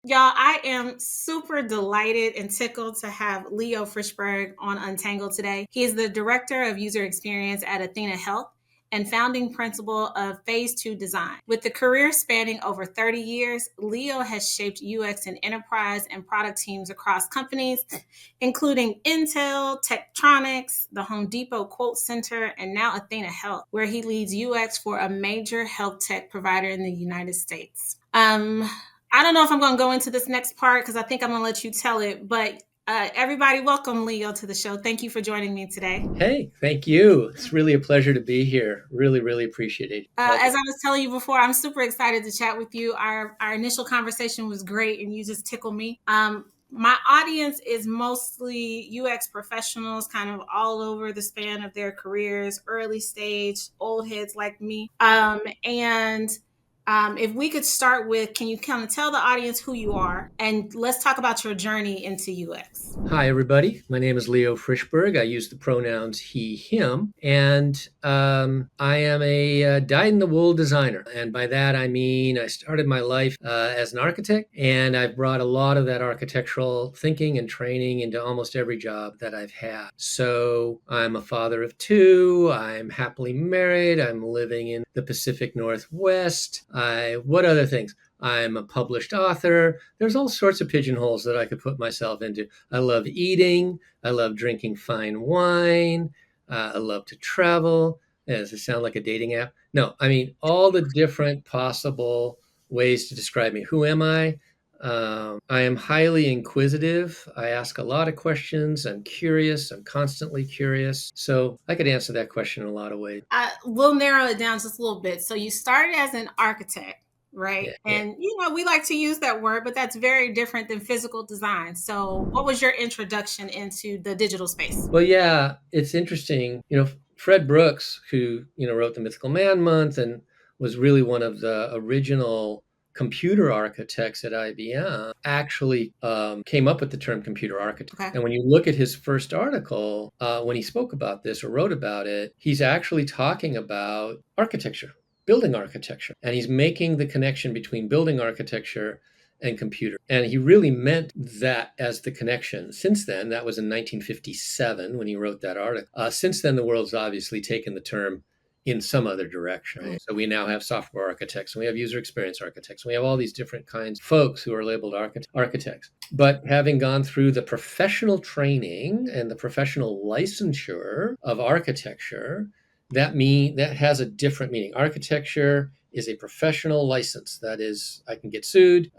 Y'all, I am super delighted and tickled to have Leo Frishberg on Untangled today. He is the Director of User Experience at Athena Health and founding principal of Phase 2 Design. With the career spanning over 30 years, Leo has shaped UX and enterprise and product teams across companies, including Intel, Tektronix, the Home Depot Quote Center, and now Athena Health, where he leads UX for a major health tech provider in the United States. I don't know if I'm going to go into this next part because I think I'm going to let you tell it. But everybody, welcome Leo to the show. Thank you for joining me today. Hey, thank you. It's really a pleasure to be here. Really, really appreciate it. As I was telling you before, I'm super excited to chat with you. Our initial conversation was great, and you just tickle me. My audience is mostly UX professionals, kind of all over the span of their careers, early stage, old heads like me. And if we could start with, can you kind of tell the audience who you are? And let's talk about your journey into UX. Hi, everybody. My name is Leo Frishberg. I use the pronouns he, him, and I am a dyed-in-the-wool designer. And by that, I mean I started my life as an architect, and I've brought a lot of that architectural thinking and training into almost every job that I've had. So I'm a father of two. I'm happily married. I'm living in the Pacific Northwest. What other things? I'm a published author. There's all sorts of pigeonholes that I could put myself into. I love eating. I love drinking fine wine. I love to travel. Does it sound like a dating app? No, I mean, all the different possible ways to describe me. Who am I? I am highly inquisitive. I ask a lot of questions. I'm curious. I'm constantly curious. So I could answer that question in a lot of ways. We'll narrow it down just a little bit. So you started as an architect, right? Yeah, yeah. And we like to use that word, but that's very different than physical design. So what was your introduction into the digital space? Well, yeah, it's interesting. Fred Brooks, who, wrote the Mythical Man Month and was really one of the original computer architects at IBM, actually came up with the term computer architect. Okay. And when you look at his first article, when he spoke about this or wrote about it, he's actually talking about architecture, building architecture. And he's making the connection between building architecture and computer. And he really meant that as the connection. Since then, that was in 1957 when he wrote that article. Since then, the world's obviously taken the term in some other direction. Right? So we now have software architects, and we have user experience architects, and we have all these different kinds of folks who are labeled architects. But having gone through the professional training and the professional licensure of architecture, that has a different meaning. Architecture is a professional license. That is, I can get sued.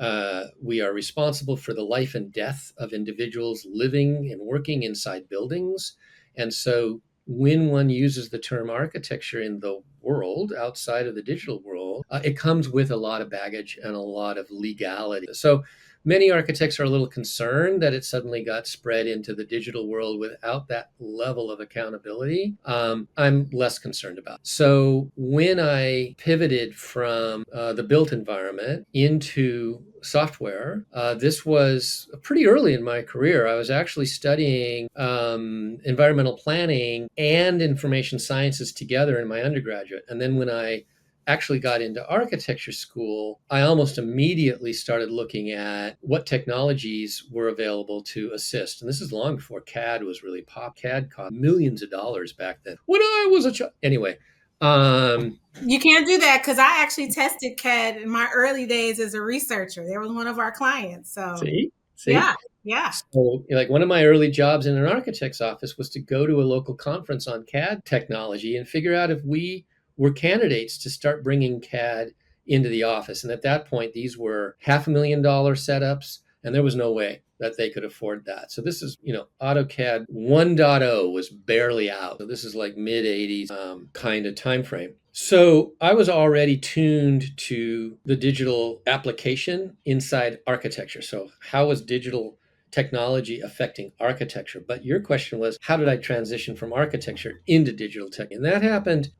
We are responsible for the life and death of individuals living and working inside buildings. And so when one uses the term architecture in the world outside of the digital world, it comes with a lot of baggage and a lot of legality. So many architects are a little concerned that it suddenly got spread into the digital world without that level of accountability. I'm less concerned about. So when I pivoted from the built environment into software, this was pretty early in my career. I was actually studying environmental planning and information sciences together in my undergraduate. And then when I actually got into architecture school, I almost immediately started looking at what technologies were available to assist. And this is long before CAD was really pop. CAD cost millions of dollars back then when I was a child. Anyway, You can't do that because I actually tested CAD in my early days as a researcher. There was one of our clients. So see. yeah, yeah. So, like one of my early jobs in an architect's office was to go to a local conference on CAD technology and figure out if we were candidates to start bringing CAD into the office. And at that point, these were $500,000 setups, and there was no way that they could afford that. So this is, AutoCAD 1.0 was barely out. So this is like mid 80s kind of time frame. So I was already tuned to the digital application inside architecture. So how was digital technology affecting architecture? But your question was, how did I transition from architecture into digital tech? And that happened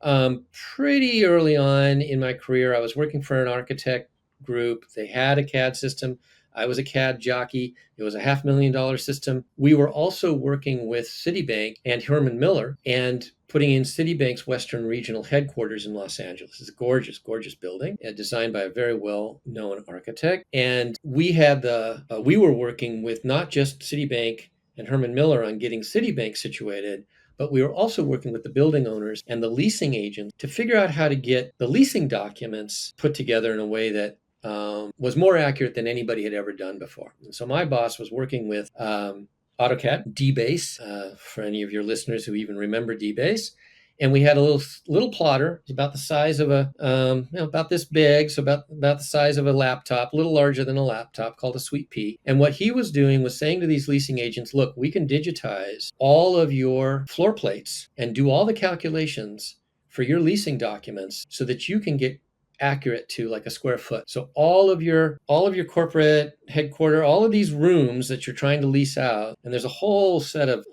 pretty early on in my career. I was working for an architect group. They had a CAD system. I was a CAD jockey. It was a $500,000 system. We were also working with Citibank and Herman Miller and putting in Citibank's Western Regional Headquarters in Los Angeles. It's a gorgeous, gorgeous building, designed by a very well-known architect. And we were working with not just Citibank and Herman Miller on getting Citibank situated, but we were also working with the building owners and the leasing agents to figure out how to get the leasing documents put together in a way that was more accurate than anybody had ever done before. And so my boss was working with AutoCAD, DBase, for any of your listeners who even remember DBase. And we had a little plotter. It's about the size of about this big, so about the size of a laptop, a little larger than a laptop, called a Sweet Pea. And what he was doing was saying to these leasing agents, look, we can digitize all of your floor plates and do all the calculations for your leasing documents so that you can get accurate to like a square foot. So all of your corporate headquarters, all of these rooms that you're trying to lease out, and there's a whole set of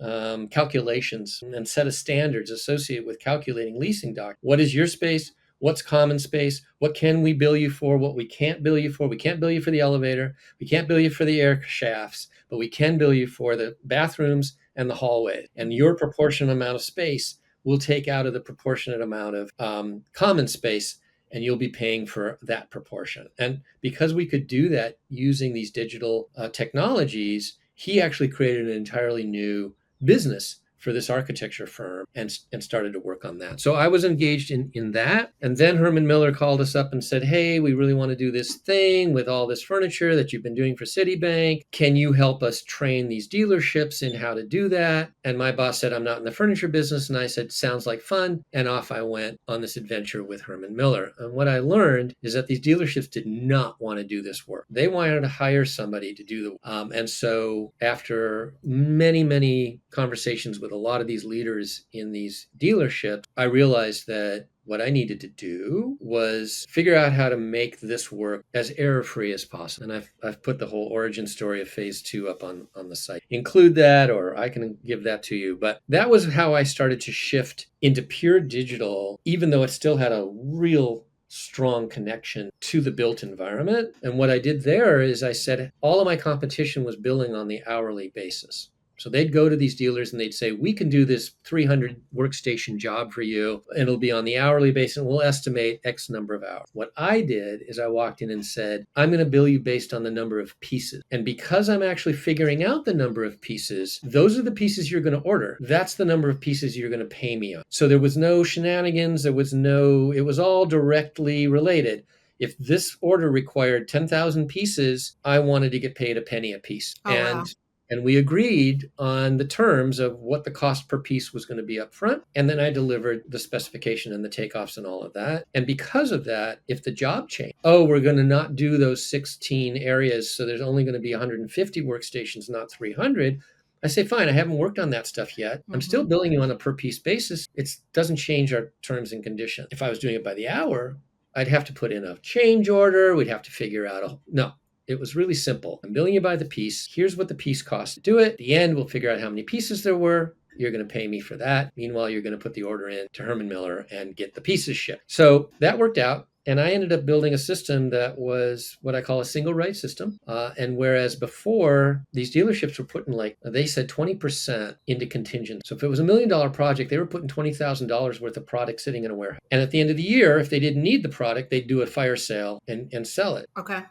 calculations and set of standards associated with calculating leasing doc. What is your space? What's common space? What can we bill you for? What we can't bill you for? We can't bill you for the elevator. We can't bill you for the air shafts, but we can bill you for the bathrooms and the hallway. And your proportionate amount of space will take out of the proportionate amount of common space, and you'll be paying for that proportion. And because we could do that using these digital technologies, he actually created an entirely new business for this architecture firm and started to work on that. So I was engaged in that. And then Herman Miller called us up and said, hey, we really want to do this thing with all this furniture that you've been doing for Citibank. Can you help us train these dealerships in how to do that? And my boss said, I'm not in the furniture business. And I said, sounds like fun. And off I went on this adventure with Herman Miller. And what I learned is that these dealerships did not want to do this work. They wanted to hire somebody to do the work. And so after many, many conversations with a lot of these leaders in these dealerships, I realized that what I needed to do was figure out how to make this work as error-free as possible. And I've put the whole origin story of phase 2 up on the site. Include that, or I can give that to you. But that was how I started to shift into pure digital, even though it still had a real strong connection to the built environment. And what I did there is I said all of my competition was billing on the hourly basis. So they'd go to these dealers and they'd say, we can do this 300 workstation job for you. And it'll be on the hourly basis and we'll estimate X number of hours. What I did is I walked in and said, I'm going to bill you based on the number of pieces. And because I'm actually figuring out the number of pieces, those are the pieces you're going to order. That's the number of pieces you're going to pay me on. So there was no shenanigans. It was all directly related. If this order required 10,000 pieces, I wanted to get paid a penny a piece. Oh, wow. And we agreed on the terms of what the cost per piece was going to be up front. And then I delivered the specification and the takeoffs and all of that. And because of that, if the job changed, we're going to not do those 16 areas, so there's only going to be 150 workstations, not 300. I say, fine, I haven't worked on that stuff yet. I'm still billing you on a per piece basis. It doesn't change our terms and conditions. If I was doing it by the hour, I'd have to put in a change order. We'd have to figure out no. It was really simple. I'm billing you by the piece. Here's what the piece cost to do it. At the end, we'll figure out how many pieces there were. You're going to pay me for that. Meanwhile, you're going to put the order in to Herman Miller and get the pieces shipped. So that worked out. And I ended up building a system that was what I call a single right system. And whereas before, these dealerships were putting they said 20% into contingent. So if it was $1 million project, they were putting $20,000 worth of product sitting in a warehouse. And at the end of the year, if they didn't need the product, they'd do a fire sale and sell it. Okay.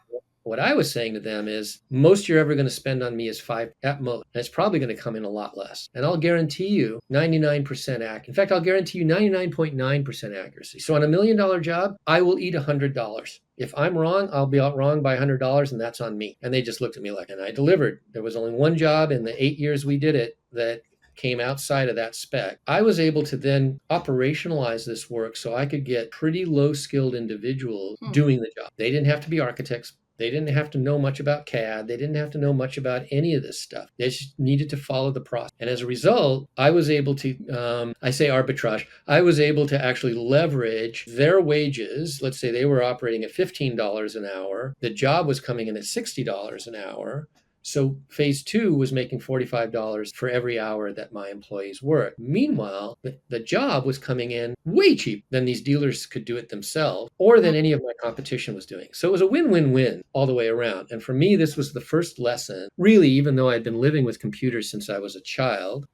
What I was saying to them is most you're ever going to spend on me is 5 at most. And it's probably going to come in a lot less. And I'll guarantee you 99% accuracy. In fact, I'll guarantee you 99.9% accuracy. So on $1 million job, I will eat $100. If I'm wrong, I'll be out wrong by $100 and that's on me. And they just looked at me and I delivered. There was only one job in the 8 years we did it that came outside of that spec. I was able to then operationalize this work so I could get pretty low skilled individuals doing the job. They didn't have to be architects. They didn't have to know much about CAD. They didn't have to know much about any of this stuff. They just needed to follow the process. And as a result, I was able to, I say arbitrage, I was able to actually leverage their wages. Let's say they were operating at $15 an hour. The job was coming in at $60 an hour. So phase two was making $45 for every hour that my employees worked. Meanwhile, the job was coming in way cheaper than these dealers could do it themselves or than any of my competition was doing. So it was a win-win-win all the way around. And for me, this was the first lesson, really, even though I'd been living with computers since I was a child.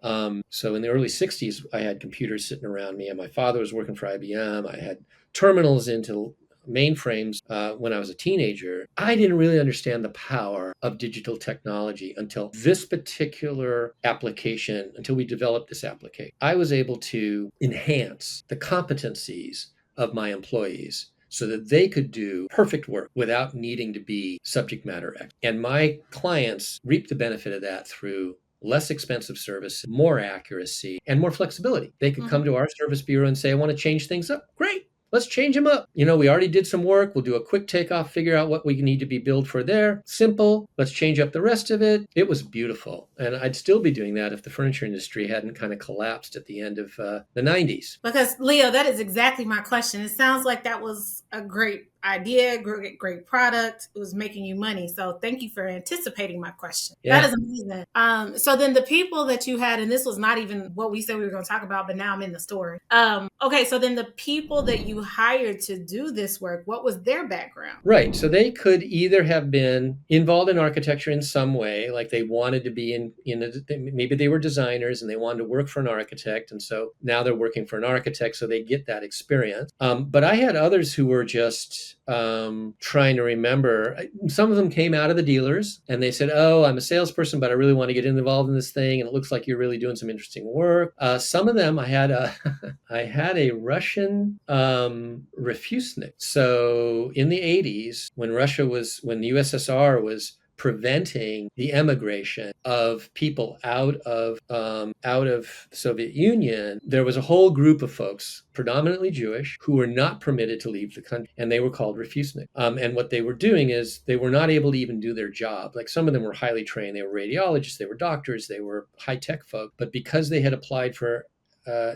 So in the early 60s, I had computers sitting around me, and my father was working for IBM. I had terminals into mainframes when I was a teenager. I didn't really understand the power of digital technology until this particular application, until we developed this application. I was able to enhance the competencies of my employees so that they could do perfect work without needing to be subject matter experts. And my clients reaped the benefit of that through less expensive service, more accuracy, and more flexibility. They could come to our service bureau and say, I want to change things up. Great. Let's change them up. We already did some work. We'll do a quick takeoff, figure out what we need to be billed for there. Simple. Let's change up the rest of it. It was beautiful. And I'd still be doing that if the furniture industry hadn't kind of collapsed at the end of the 90s. Because, Leo, that is exactly my question. It sounds like that was a great idea, great product. It was making you money. So thank you for anticipating my question. Yeah. That is amazing. So then the people that you had, and this was not even what we said we were going to talk about, but now I'm in the story. Okay, so then the people that you hired to do this work, what was their background? Right. So they could either have been involved in architecture in some way, like they wanted to be maybe they were designers and they wanted to work for an architect. And so now they're working for an architect, so they get that experience. But I had others who were just trying to remember. Some of them came out of the dealers and they said, oh, I'm a salesperson, but I really want to get involved in this thing. And it looks like you're really doing some interesting work. Some of them, I had a Russian refusnik. So in the 80s, when the USSR was preventing the emigration of people out of the Soviet Union, there was a whole group of folks, predominantly Jewish, who were not permitted to leave the country, and they were called refusnik. And what they were doing is they were not able to even do their job. Like some of them were highly trained. They were radiologists, they were doctors, they were high-tech folk. But because they had applied for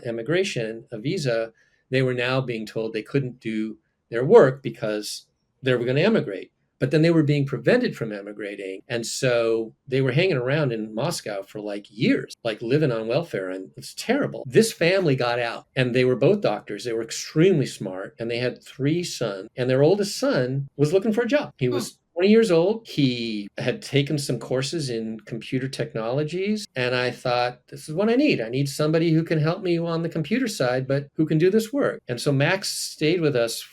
immigration, a visa, they were now being told they couldn't do their work because they were going to emigrate. But then they were being prevented from emigrating. And so they were hanging around in Moscow for like years, like living on welfare. And it's terrible. This family got out and they were both doctors. They were extremely smart and they had 3 sons. And their oldest son was looking for a job. He was 20 years old. He had taken some courses in computer technologies. And I thought, this is what I need. I need somebody who can help me on the computer side, but who can do this work. And so Max stayed with us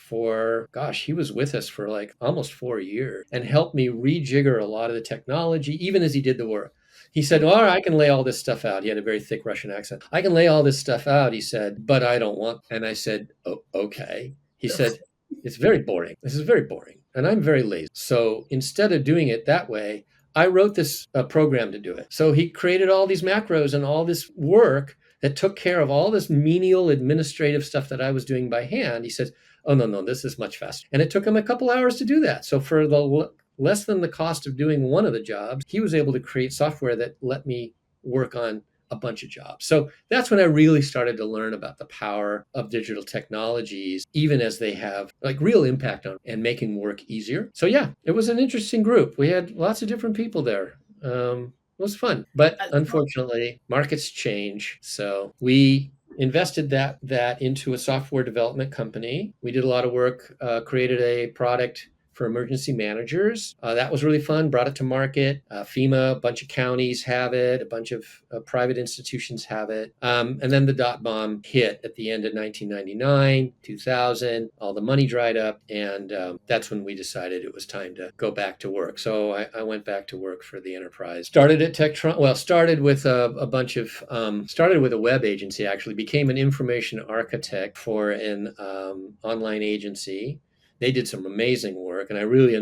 he was with us for like almost 4 years and helped me rejigger a lot of the technology, even as he did the work. He said, all right, I can lay all this stuff out. He had a very thick Russian accent. I can lay all this stuff out, he said, but I don't want. And I said, oh, okay. He said, it's very boring. This is very boring. And I'm very lazy. So instead of doing it that way, I wrote this program to do it. So he created all these macros and all this work that took care of all this menial administrative stuff that I was doing by hand. He said, oh, no, this is much faster. And it took him a couple hours to do that. So for the less than the cost of doing one of the jobs, he was able to create software that let me work on a bunch of jobs. So that's when I really started to learn about the power of digital technologies, even as they have like real impact on and making work easier. So yeah, it was an interesting group. We had lots of different people there. It was fun, but unfortunately, markets change. So we invested that into a software development company. We did a lot of work, created a product for emergency managers. That was really fun, brought it to market. FEMA, a bunch of counties have it, a bunch of private institutions have it. And then the dot bomb hit at the end of 1999, 2000, all the money dried up. And that's when we decided it was time to go back to work. So I went back to work for the enterprise. Started at Tektron, started with started with a web agency, actually, became an information architect for an online agency. They did some amazing work, and I really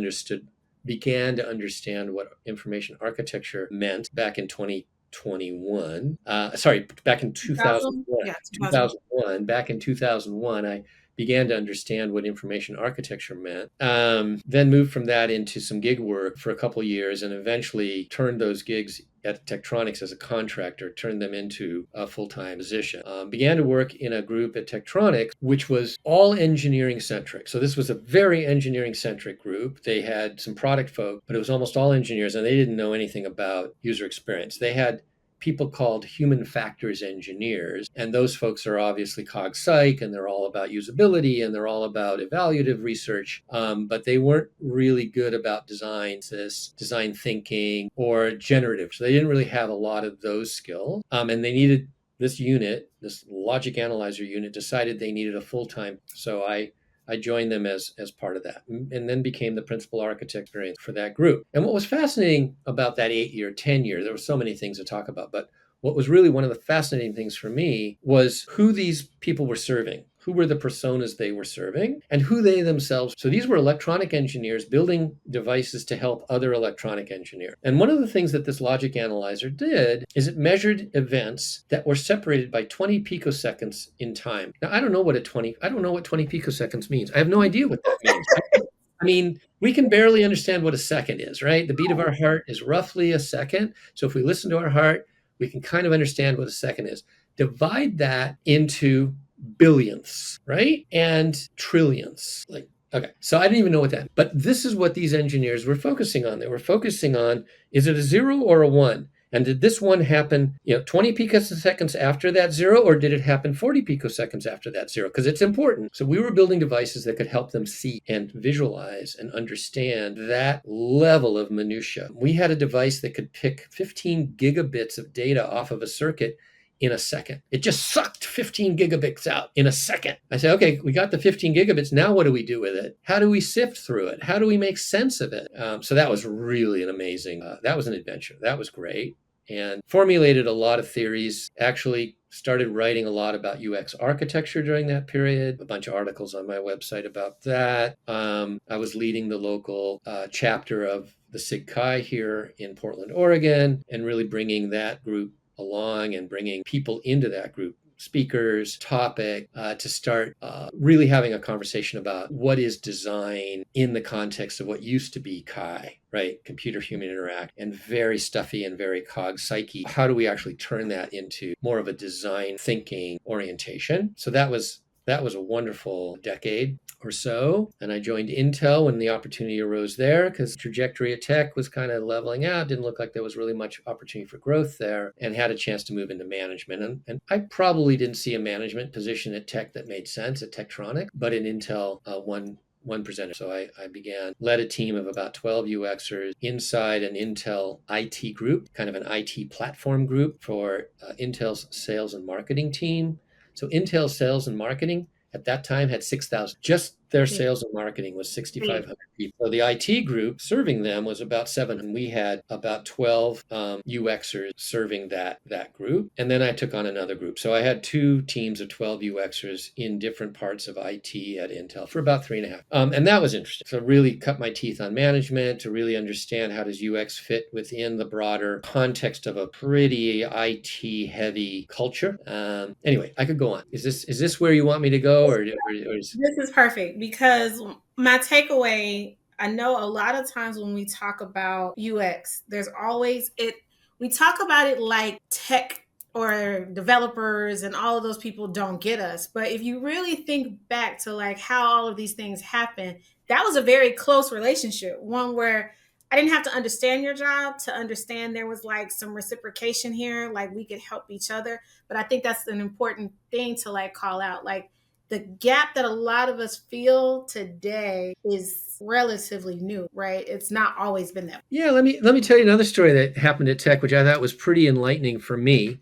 began to understand what information architecture meant back in 2021. Back in 2001. Yeah, 2001. Back in 2001, I began to understand what information architecture meant. Then moved from that into some gig work for a couple of years, and eventually turned those gigs at Tektronix as a contractor, turned them into a full-time position. Began to work in a group at Tektronix, which was all engineering-centric. So this was a very engineering-centric group. They had some product folk, but it was almost all engineers, and they didn't know anything about user experience. They had people called human factors engineers. And those folks are obviously cog psych, and they're all about usability, and they're all about evaluative research. But they weren't really good about design thinking, or generative. So they didn't really have a lot of those skills. And they needed this unit, this logic analyzer unit, decided they needed a full-time. So I joined them as part of that, and then became the principal architect for that group. And what was fascinating about that 8-year tenure, there were so many things to talk about, but what was really one of the fascinating things for me was who these people were serving, who were the personas they were serving, and who they themselves. So these were electronic engineers building devices to help other electronic engineers. And one of the things that this logic analyzer did is it measured events that were separated by 20 picoseconds in time. Now, I don't know what 20 picoseconds means. I have no idea what that means. I mean, we can barely understand what a second is, right? The beat of our heart is roughly a second. So if we listen to our heart, we can kind of understand what a second is. Divide that into billions, right? And trillions. Like, okay, so I didn't even know what that, but this is what these engineers were focusing on. They were focusing on, is it a 0 or a 1? And did this one happen, 20 picoseconds after that 0, or did it happen 40 picoseconds after that 0? Because it's important. So we were building devices that could help them see and visualize and understand that level of minutia. We had a device that could pick 15 gigabits of data off of a circuit in a second. It just sucked 15 gigabits out in a second. I said, okay, we got the 15 gigabits. Now what do we do with it? How do we sift through it? How do we make sense of it? So that was really an amazing, that was an adventure. That was great. And formulated a lot of theories, actually started writing a lot about UX architecture during that period, a bunch of articles on my website about that. I was leading the local chapter of the SIG Chi here in Portland, Oregon, and really bringing that group along and bringing people into that group, speakers, topic, to start really having a conversation about what is design in the context of what used to be Chi, right? Computer human interact, and very stuffy and very cog psyche. How do we actually turn that into more of a design thinking orientation? So that was a wonderful decade or so. And I joined Intel when the opportunity arose there, because the trajectory of tech was kind of leveling out. Didn't look like there was really much opportunity for growth there, and had a chance to move into management. And I probably didn't see a management position at tech that made sense at Tektronix, but in Intel, one presenter. So I led a team of about 12 UXers inside an Intel IT group, kind of an IT platform group for Intel's sales and marketing team. So Intel sales and marketing at that time had 6,000. Just their sales and marketing was 6,500 people. So the IT group serving them was about 7. We had about 12 UXers serving that group. And then I took on another group. So I had 2 teams of 12 UXers in different parts of IT at Intel for about 3.5. And that was interesting. So really cut my teeth on management to really understand how does UX fit within the broader context of a pretty IT heavy culture. Anyway, I could go on. Is this where you want me to go, or is... This is perfect, because my takeaway, I know a lot of times when we talk about UX, there's always we talk about it like tech or developers and all of those people don't get us. But if you really think back to like how all of these things happen, that was a very close relationship, one where I didn't have to understand your job to understand there was like some reciprocation here, like we could help each other. But I think that's an important thing to like call out. Like, the gap that a lot of us feel today is relatively new, right? It's not always been that way. Yeah, let me tell you another story that happened at Tech, which I thought was pretty enlightening for me,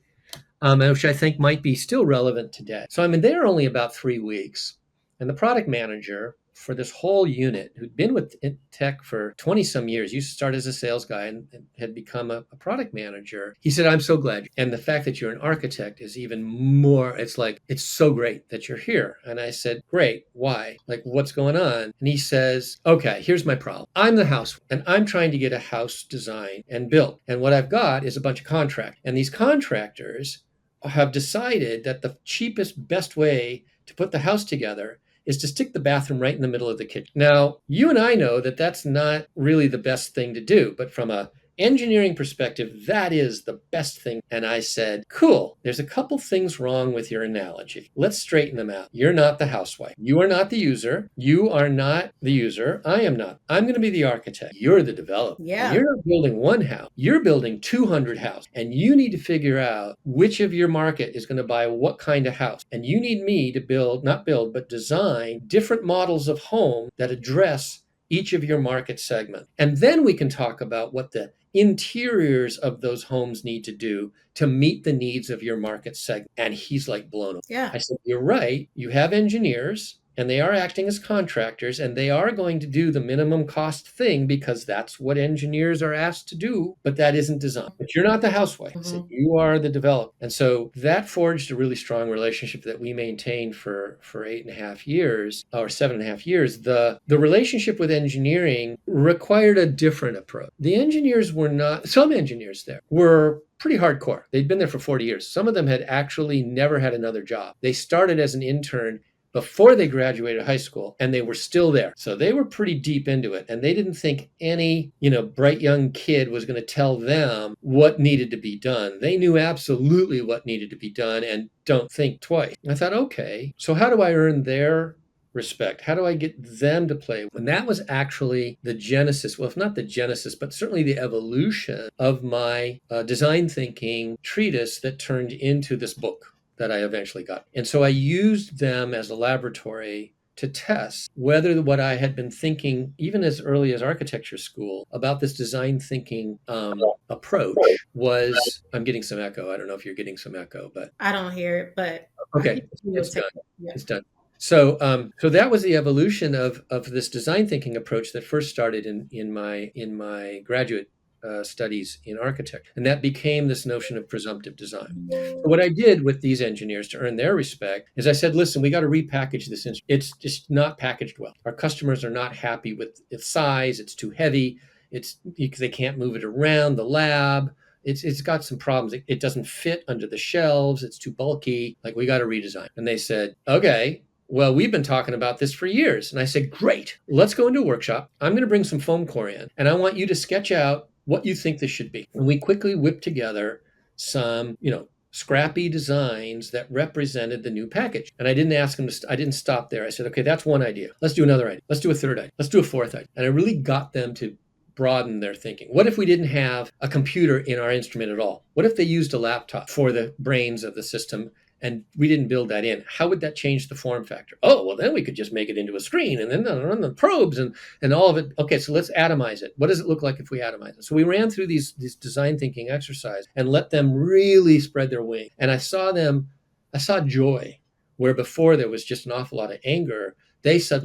which I think might be still relevant today. So I'm there only about 3 weeks, and the product manager for this whole unit, who'd been with Tech for 20 some years, used to start as a sales guy and had become a product manager. He said, I'm so glad. And the fact that you're an architect is even more, it's like, it's so great that you're here. And I said, great, why? Like, what's going on? And he says, okay, here's my problem. I'm the house, and I'm trying to get a house designed and built. And what I've got is a bunch of contractors. And these contractors have decided that the cheapest, best way to put the house together is to stick the bathroom right in the middle of the kitchen. Now, you and I know that that's not really the best thing to do, but from a engineering perspective, that is the best thing. And I said, cool, there's a couple things wrong with your analogy. Let's straighten them out. You're not the housewife. You are not the user. You are not the user. I am not. I'm going to be the architect. You're the developer. And Yeah. you're not building one house. You're building 200 houses. And you need to figure out which of your market is going to buy what kind of house. And you need me to build, not build, but design different models of home that address each of your market segment. And then we can talk about what the interiors of those homes need to do to meet the needs of your market segment. And he's like blown away. Yeah. I said, you're right. You have engineers and they are acting as contractors and they are going to do the minimum cost thing because that's what engineers are asked to do, but that isn't design. But you're not the housewife. I said, you are the developer. And so that forged a really strong relationship that we maintained for 8.5 years or 7.5 years. The relationship with engineering required a different approach. The engineers were not, some engineers there were pretty hardcore. They'd been there for 40 years. Some of them had actually never had another job. They started as an intern before they graduated high school and they were still there. So they were pretty deep into it and they didn't think any, bright young kid was going to tell them what needed to be done. They knew absolutely what needed to be done and don't think twice. I thought, okay, so how do I earn their respect? How do I get them to play? And that was actually the genesis, well, if not the genesis, but certainly the evolution of my design thinking treatise that turned into this book that I eventually got. And so I used them as a laboratory to test whether what I had been thinking, even as early as architecture school, about this design thinking approach was, I'm getting some echo. I don't know if you're getting some echo, but. I don't hear it, but. Okay, it's done. Yeah. It's done. So that was the evolution of this design thinking approach that first started in my graduate studies in architecture. And that became this notion of presumptive design. So what I did with these engineers to earn their respect is I said, listen, we got to repackage this. It's just not packaged well. Our customers are not happy with its size. It's too heavy. It's because they can't move it around the lab. It's got some problems. It doesn't fit under the shelves. It's too bulky. Like, we got to redesign. And they said, okay, well, we've been talking about this for years. And I said, great, let's go into a workshop. I'm going to bring some foam core in and I want you to sketch out what you think this should be. And we quickly whipped together some, scrappy designs that represented the new package. And I didn't ask them I didn't stop there. I said, okay, that's one idea. Let's do another idea. Let's do a third idea. Let's do a fourth idea. And I really got them to broaden their thinking. What if we didn't have a computer in our instrument at all? What if they used a laptop for the brains of the system and we didn't build that in? How would that change the form factor? Oh, well, then we could just make it into a screen and then run the probes and all of it. Okay, so let's atomize it. What does it look like if we atomize it? So we ran through these design thinking exercises and let them really spread their wing. And I saw joy where before there was just an awful lot of anger. I said,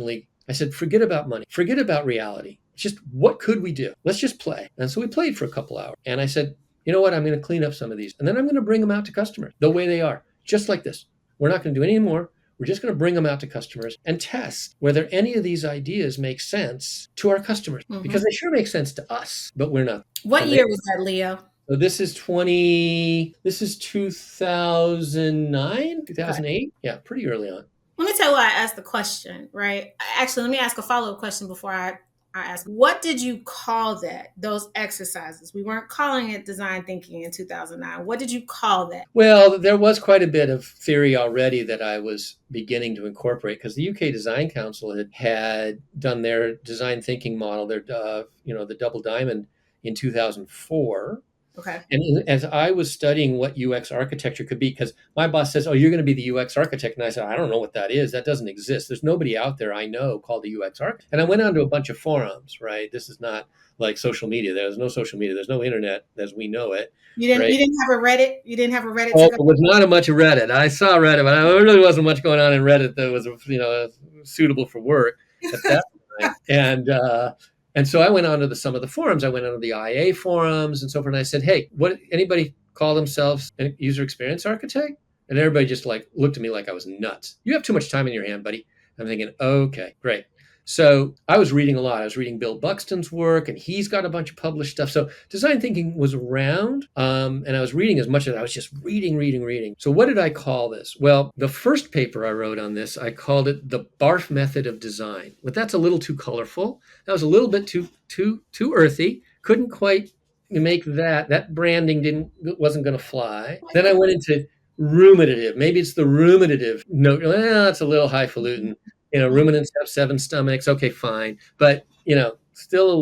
forget about money, forget about reality. Just what could we do? Let's just play. And so we played for a couple hours. And I said, you know what? I'm going to clean up some of these. And then I'm going to bring them out to customers the way they are, just like this. We're not going to do any more. We're just going to bring them out to customers and test whether any of these ideas make sense to our customers, because they sure make sense to us, but we're not. What year was that, Leo? So this is 2009, 2008. Yeah, pretty early on. Let me tell you why I asked the question, right? Actually, let me ask a follow-up question before I ask. What did you call that, those exercises? We weren't calling it design thinking in 2009. What did you call that? Well, there was quite a bit of theory already that I was beginning to incorporate because the UK Design Council had done their design thinking model, their the double diamond in 2004. Okay. And as I was studying what UX architecture could be, because my boss says, oh, you're going to be the UX architect. And I said, I don't know what that is. That doesn't exist. There's nobody out there I know called the UX architect. And I went on to a bunch of forums, right? This is not like social media. There's no social media. There's no internet as we know it. You didn't have a Reddit? You didn't have a Reddit? Oh, it was not a much of Reddit. I saw Reddit, but there really wasn't much going on in Reddit that was, suitable for work at that time. And so I went on to some of the forums. I went on to the IA forums and so forth. And I said, hey, anybody call themselves a user experience architect? And everybody just looked at me like I was nuts. You have too much time in your hand, buddy. I'm thinking, okay, great. So I was reading a lot. I was reading Bill Buxton's work, and he's got a bunch of published stuff. So design thinking was around, and I was reading as much as I was just reading, reading, reading. So what did I call this? Well, the first paper I wrote on this, I called it the barf method of design. But that's a little too colorful. That was a little bit too earthy. Couldn't quite make that branding wasn't going to fly. Then I went into ruminative. Maybe it's the ruminative note. Well, it's a little highfalutin. Ruminants have 7 stomachs. Okay, fine. But, still a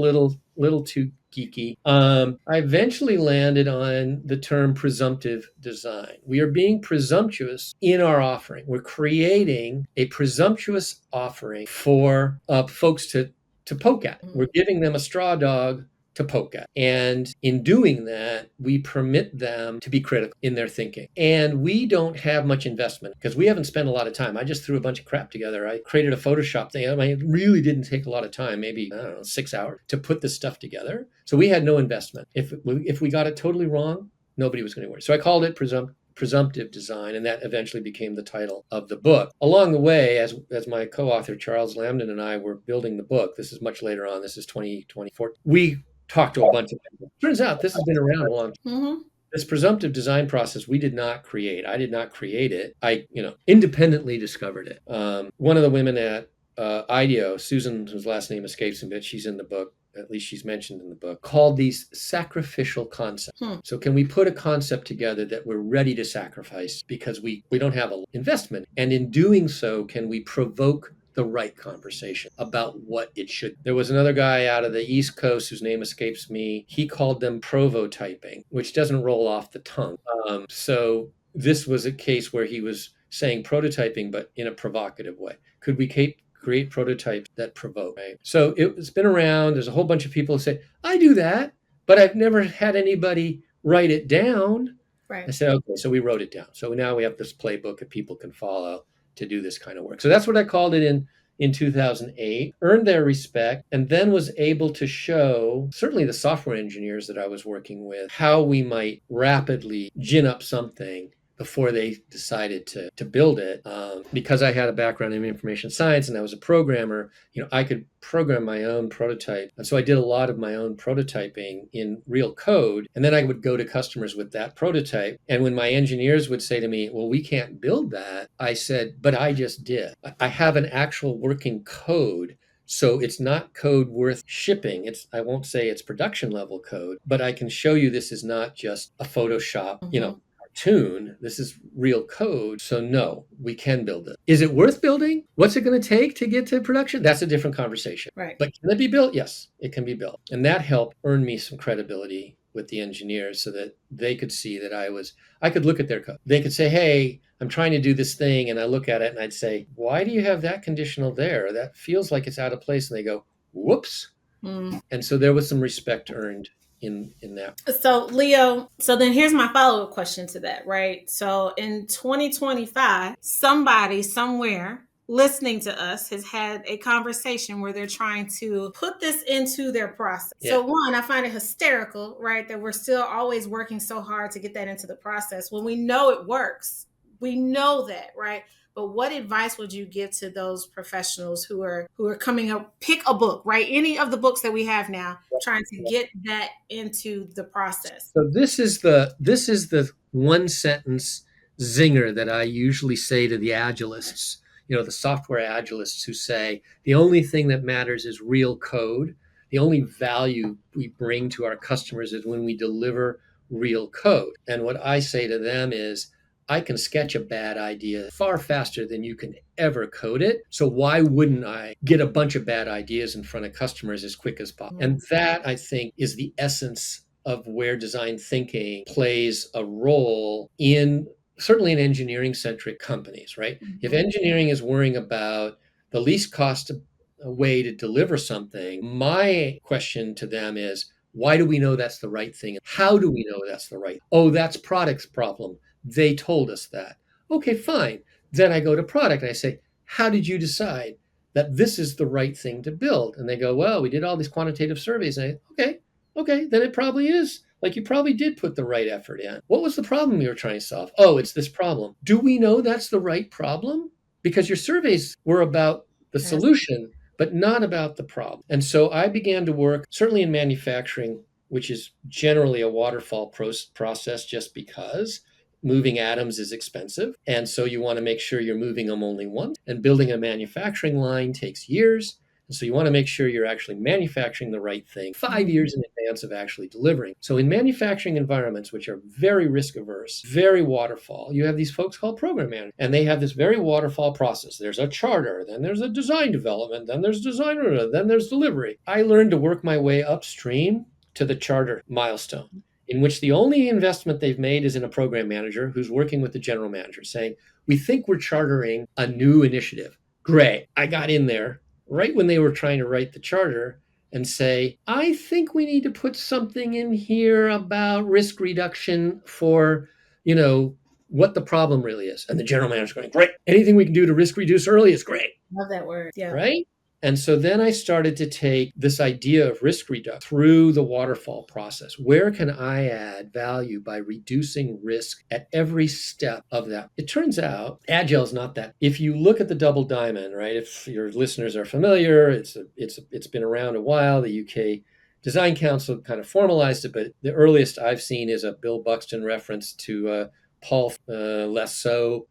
little too geeky. I eventually landed on the term presumptive design. We are being presumptuous in our offering. We're creating a presumptuous offering for folks to poke at. We're giving them a straw dog to poke at. And in doing that, we permit them to be critical in their thinking. And we don't have much investment because we haven't spent a lot of time. I just threw a bunch of crap together. I created a Photoshop thing. It really didn't take a lot of time, maybe, I don't know, 6 hours to put this stuff together. So we had no investment. If we got it totally wrong, nobody was going to worry. So I called it presumptive design, and that eventually became the title of the book. Along the way, as my co-author Charles Lambden and I were building the book, this is much later on, this is 2024, we talked to a bunch of people. Turns out this has been around a long time. Mm-hmm. This presumptive design process we did not create. I did not create it. I independently discovered it. One of the women at IDEO, Susan, whose last name escapes me, but she's in the book, at least she's mentioned in the book, called these sacrificial concepts. So can we put a concept together that we're ready to sacrifice because we don't have an investment? And in doing so, can we provoke the right conversation about what it should. There was another guy out of the East Coast whose name escapes me. He called them prototyping, which doesn't roll off the tongue. So this was a case where he was saying prototyping, but in a provocative way. Could we create prototypes that provoke? Right? So it's been around. There's a whole bunch of people who say, I do that, but I've never had anybody write it down. Right. I said, okay, so we wrote it down. So now we have this playbook that people can follow to do this kind of work. So that's what I called it in 2008, earned their respect, and then was able to show, certainly the software engineers that I was working with, how we might rapidly gin up something before they decided to build it. Because I had a background in information science and I was a programmer, I could program my own prototype. And so I did a lot of my own prototyping in real code. And then I would go to customers with that prototype. And when my engineers would say to me, well, we can't build that, I said, but I just did. I have an actual working code. So it's not code worth shipping. I won't say it's production level code, but I can show you this is not just a Photoshop, cartoon. This is real code. So no, we can build it. Is it worth building? What's it going to take to get to production? That's a different conversation. Right. But can it be built? Yes, it can be built. And that helped earn me some credibility with the engineers so that they could see that I could look at their code. They could say, hey, I'm trying to do this thing. And I look at it and I'd say, why do you have that conditional there? That feels like it's out of place. And they go, whoops. And so there was some respect earned in that. So Leo, then here's my follow-up question to that, right? So in 2025, somebody somewhere listening to us has had a conversation where they're trying to put this into their process. Yeah. So one, I find it hysterical, right, that we're still always working so hard to get that into the process when we know it works. We know that, right? But what advice would you give to those professionals who are coming up? Pick a book, right? Any of the books that we have now, trying to get that into the process. So this is the one sentence zinger that I usually say to the agilists, the software agilists who say the only thing that matters is real code. The only value we bring to our customers is when we deliver real code. And what I say to them is, I can sketch a bad idea far faster than you can ever code it. So why wouldn't I get a bunch of bad ideas in front of customers as quick as possible? And that, I think, is the essence of where design thinking plays a role certainly in engineering-centric companies, right? Mm-hmm. If engineering is worrying about the least cost way to deliver something, my question to them is, why do we know that's the right thing? How do we know that's the right? Oh, that's product's problem. They told us that. Okay, fine. Then I go to product and I say, how did you decide that this is the right thing to build? And they go, well, we did all these quantitative surveys. And okay, then it probably is. Like you probably did put the right effort in. What was the problem you were trying to solve? Oh, it's this problem. Do we know that's the right problem? Because your surveys were about the solution, but not about the problem. And so I began to work, certainly in manufacturing, which is generally a waterfall process just because moving atoms is expensive. And so you want to make sure you're moving them only once. And building a manufacturing line takes years. And so you want to make sure you're actually manufacturing the right thing 5 years in advance of actually delivering. So in manufacturing environments, which are very risk averse, very waterfall, you have these folks called program managers, and they have this very waterfall process. There's a charter, then there's a design development, then there's designer, then there's delivery. I learned to work my way upstream to the charter milestone, in which the only investment they've made is in a program manager who's working with the general manager saying, we think we're chartering a new initiative. Great. I got in there right when they were trying to write the charter and say, I think we need to put something in here about risk reduction for, what the problem really is. And the general manager's going, great. Anything we can do to risk reduce early is great. Love that word. Yeah. Right? And so then I started to take this idea of risk reduction through the waterfall process. Where can I add value by reducing risk at every step of that? It turns out Agile is not that. If you look at the double diamond, right? If your listeners are familiar, it's been around a while. The UK Design Council kind of formalized it, but the earliest I've seen is a Bill Buxton reference to Paul Lassault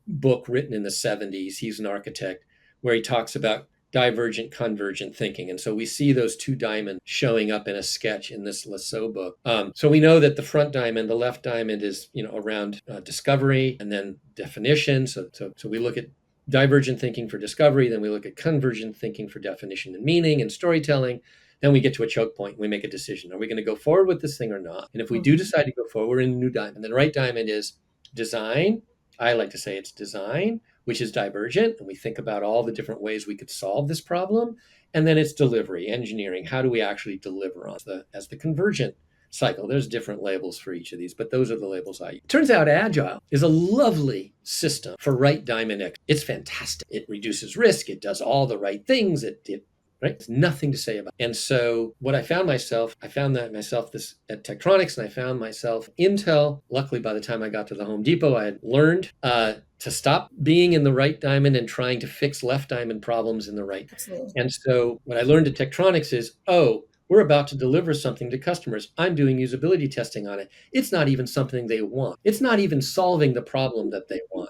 book written in the 70s. He's an architect, where he talks about divergent convergent thinking. And so we see those two diamonds showing up in a sketch in this Lassault book. So we know that the front diamond, the left diamond is, around discovery and then definition. So we look at divergent thinking for discovery, then we look at convergent thinking for definition and meaning and storytelling. Then we get to a choke point and we make a decision. Are we going to go forward with this thing or not? And if we do decide to go forward, we're in a new diamond. And then the right diamond is design. I like to say it's design, which is divergent. And we think about all the different ways we could solve this problem. And then it's delivery, engineering. How do we actually deliver on as the convergent cycle? There's different labels for each of these, but those are the labels I use. Turns out Agile is a lovely system for right diamond. It's fantastic. It reduces risk. It does all the right things. It right? There's nothing to say about it. And so what I found myself this at Tektronix, and I found myself Intel. Luckily, by the time I got to the Home Depot, I had learned to stop being in the right diamond and trying to fix left diamond problems in the right. Absolutely. And so what I learned at Tektronix is, we're about to deliver something to customers. I'm doing usability testing on it. It's not even something they want. It's not even solving the problem that they want.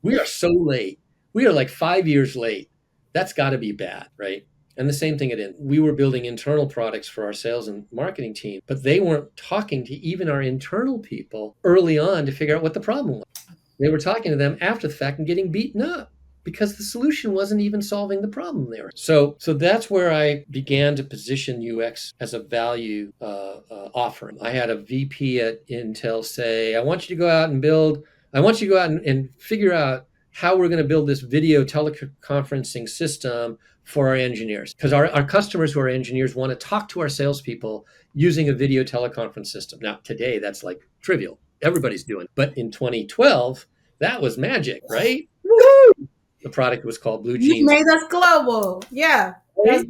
We are so late. We are like 5 years late. That's got to be bad, right? And the same thing we were building internal products for our sales and marketing team, but they weren't talking to even our internal people early on to figure out what the problem was. They were talking to them after the fact and getting beaten up because the solution wasn't even solving the problem there. So that's where I began to position UX as a value offering. I had a VP at Intel say, I want you to go out and figure out how we're going to build this video teleconferencing system for our engineers. Because our customers who are engineers want to talk to our salespeople using a video teleconference system. Now, today, that's like trivial. Everybody's doing it. But in 2012, that was magic, right? Woo-hoo! The product was called Blue Jeans. You made us global. Yeah. Right?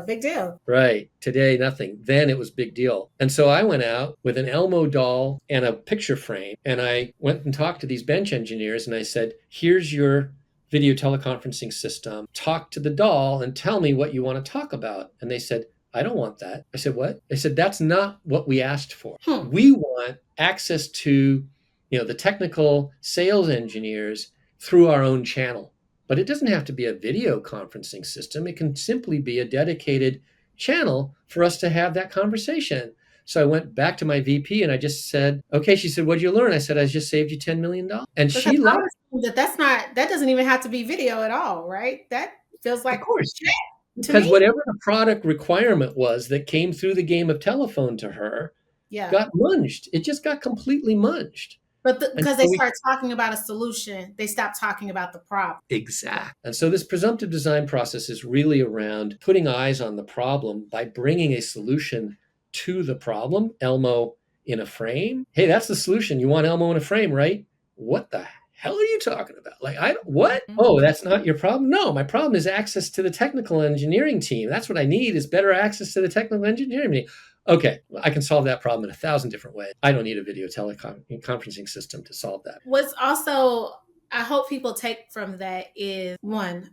Big deal. Right. Today, nothing. Then it was big deal. And so I went out with an Elmo doll and a picture frame, and I went and talked to these bench engineers, and I said, here's your video teleconferencing system. Talk to the doll and tell me what you want to talk about. And they said, I don't want that. I said, what? They said, that's not what we asked for. We want access to, the technical sales engineers through our own channel. But it doesn't have to be a video conferencing system. It can simply be a dedicated channel for us to have that conversation. So I went back to my VP and I just said, okay. She said, what'd you learn? I said, I just saved you $10 million. And because she laughed. That doesn't even have to be video at all, right? That feels like, of course, because whatever the product requirement was that came through the game of telephone to her got munged. It just got completely munged. But because they start talking about a solution, they stop talking about the problem. Exactly. And so this presumptive design process is really around putting eyes on the problem by bringing a solution to the problem. Elmo in a frame. Hey, that's the solution. You want Elmo in a frame, right? What the hell are you talking about? What? Oh, that's not your problem? No, my problem is access to the technical engineering team. That's what I need, is better access to the technical engineering team. Okay, I can solve that problem in 1,000 different ways. I don't need a video teleconferencing system to solve that. What's also I hope people take from that is one,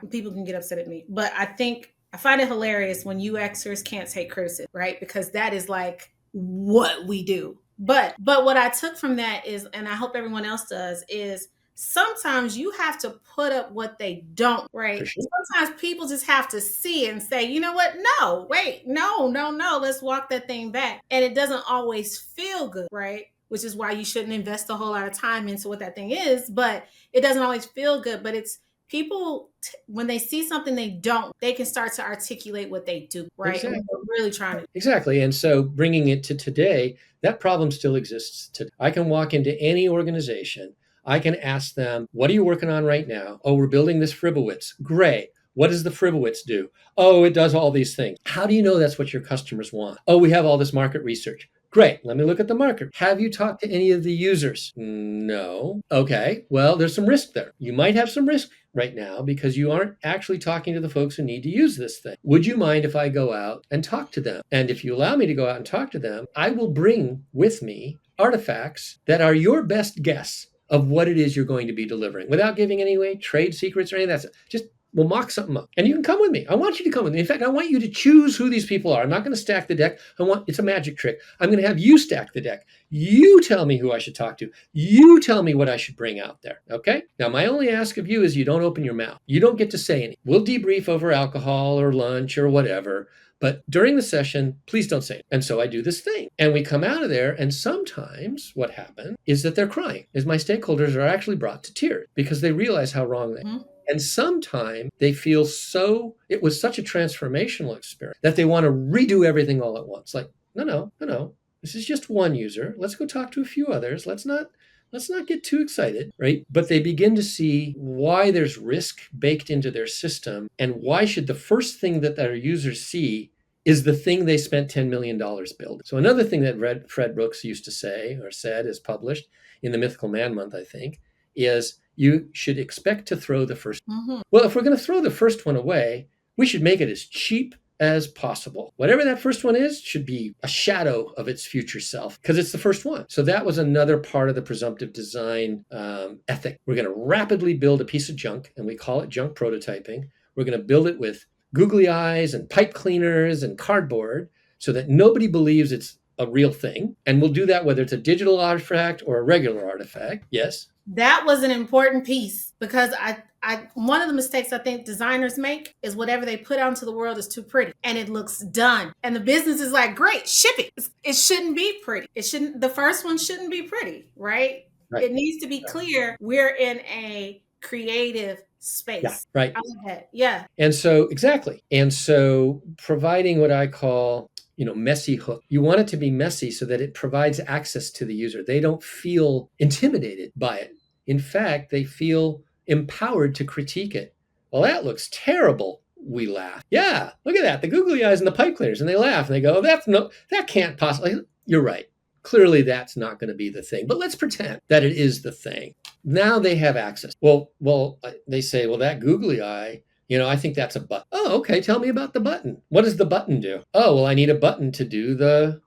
people can get upset at me, but I find it hilarious when UXers can't take criticism, right? Because that is like what we do. But what I took from that is, and I hope everyone else does, is sometimes you have to put up what they don't, For right? sure. Sometimes people just have to see and say, you know what? No, wait, no, no, no, let's walk that thing back. And it doesn't always feel good, right? Which is why you shouldn't invest a whole lot of time into what that thing is, but it doesn't always feel good. But it's people, when they see something they don't, they can start to articulate what they do, right? And Exactly. what they're really trying to do. Exactly. And so bringing it to today, that problem still exists today. I can walk into any organization. I can ask them, what are you working on right now? Oh, we're building this Fribowitz. Great. What does the Fribowitz do? Oh, it does all these things. How do you know that's what your customers want? Oh, we have all this market research. Great. Let me look at the market. Have you talked to any of the users? No. Okay. Well, there's some risk there. You might have some risk right now because you aren't actually talking to the folks who need to use this thing. Would you mind if I go out and talk to them? And if you allow me to go out and talk to them, I will bring with me artifacts that are your best guess of what it is you're going to be delivering without giving any away trade secrets or anything. That's just we'll mock something up. And you can come with me. I want you to come with me. In fact, I want you to choose who these people are. I'm not going to stack the deck. It's a magic trick. I'm going to have you stack the deck. You tell me who I should talk to. You tell me what I should bring out there. Okay? Now, my only ask of you is you don't open your mouth. You don't get to say anything. We'll debrief over alcohol or lunch or whatever. But during the session, please don't say it. And so I do this thing. And we come out of there, and sometimes what happens is that they're crying, is my stakeholders are actually brought to tears because they realize how wrong they are. And sometimes they feel it was such a transformational experience that they want to redo everything all at once. Like, no. This is just one user. Let's go talk to a few others. Let's not get too excited, right? But they begin to see why there's risk baked into their system and why should the first thing that their users see is the thing they spent $10 million building. So another thing that Fred Brooks used to say or said is published in the Mythical Man Month, I think, is you should expect to throw the first. Well, if we're going to throw the first one away, we should make it as cheap as possible. Whatever that first one is should be a shadow of its future self because it's the first one. So that was another part of the presumptive design ethic. We're going to rapidly build a piece of junk, and we call it junk prototyping. We're going to build it with googly eyes and pipe cleaners and cardboard so that nobody believes it's a real thing. And we'll do that whether it's a digital artifact or a regular artifact. Yes. That was an important piece because one of the mistakes I think designers make is whatever they put out into the world is too pretty and it looks done. And the business is like, great, ship it. It shouldn't be pretty. The first one shouldn't be pretty, right? It needs to be clear we're in a creative space. Yeah, right. I like that. Yeah. And so, exactly. And so providing what I call messy hook. You want it to be messy so that it provides access to the user. They don't feel intimidated by it. In fact, they feel empowered to critique it. Well, that looks terrible. We laugh. Yeah, look at that. The googly eyes and the pipe cleaners. And they laugh and they go, that can't possibly. You're right. Clearly, that's not going to be the thing. But let's pretend that it is the thing. Now they have access. Well, they say, well, that googly eye, I think that's a button. Oh, okay. Tell me about the button. What does the button do? Oh, well, I need a button to do the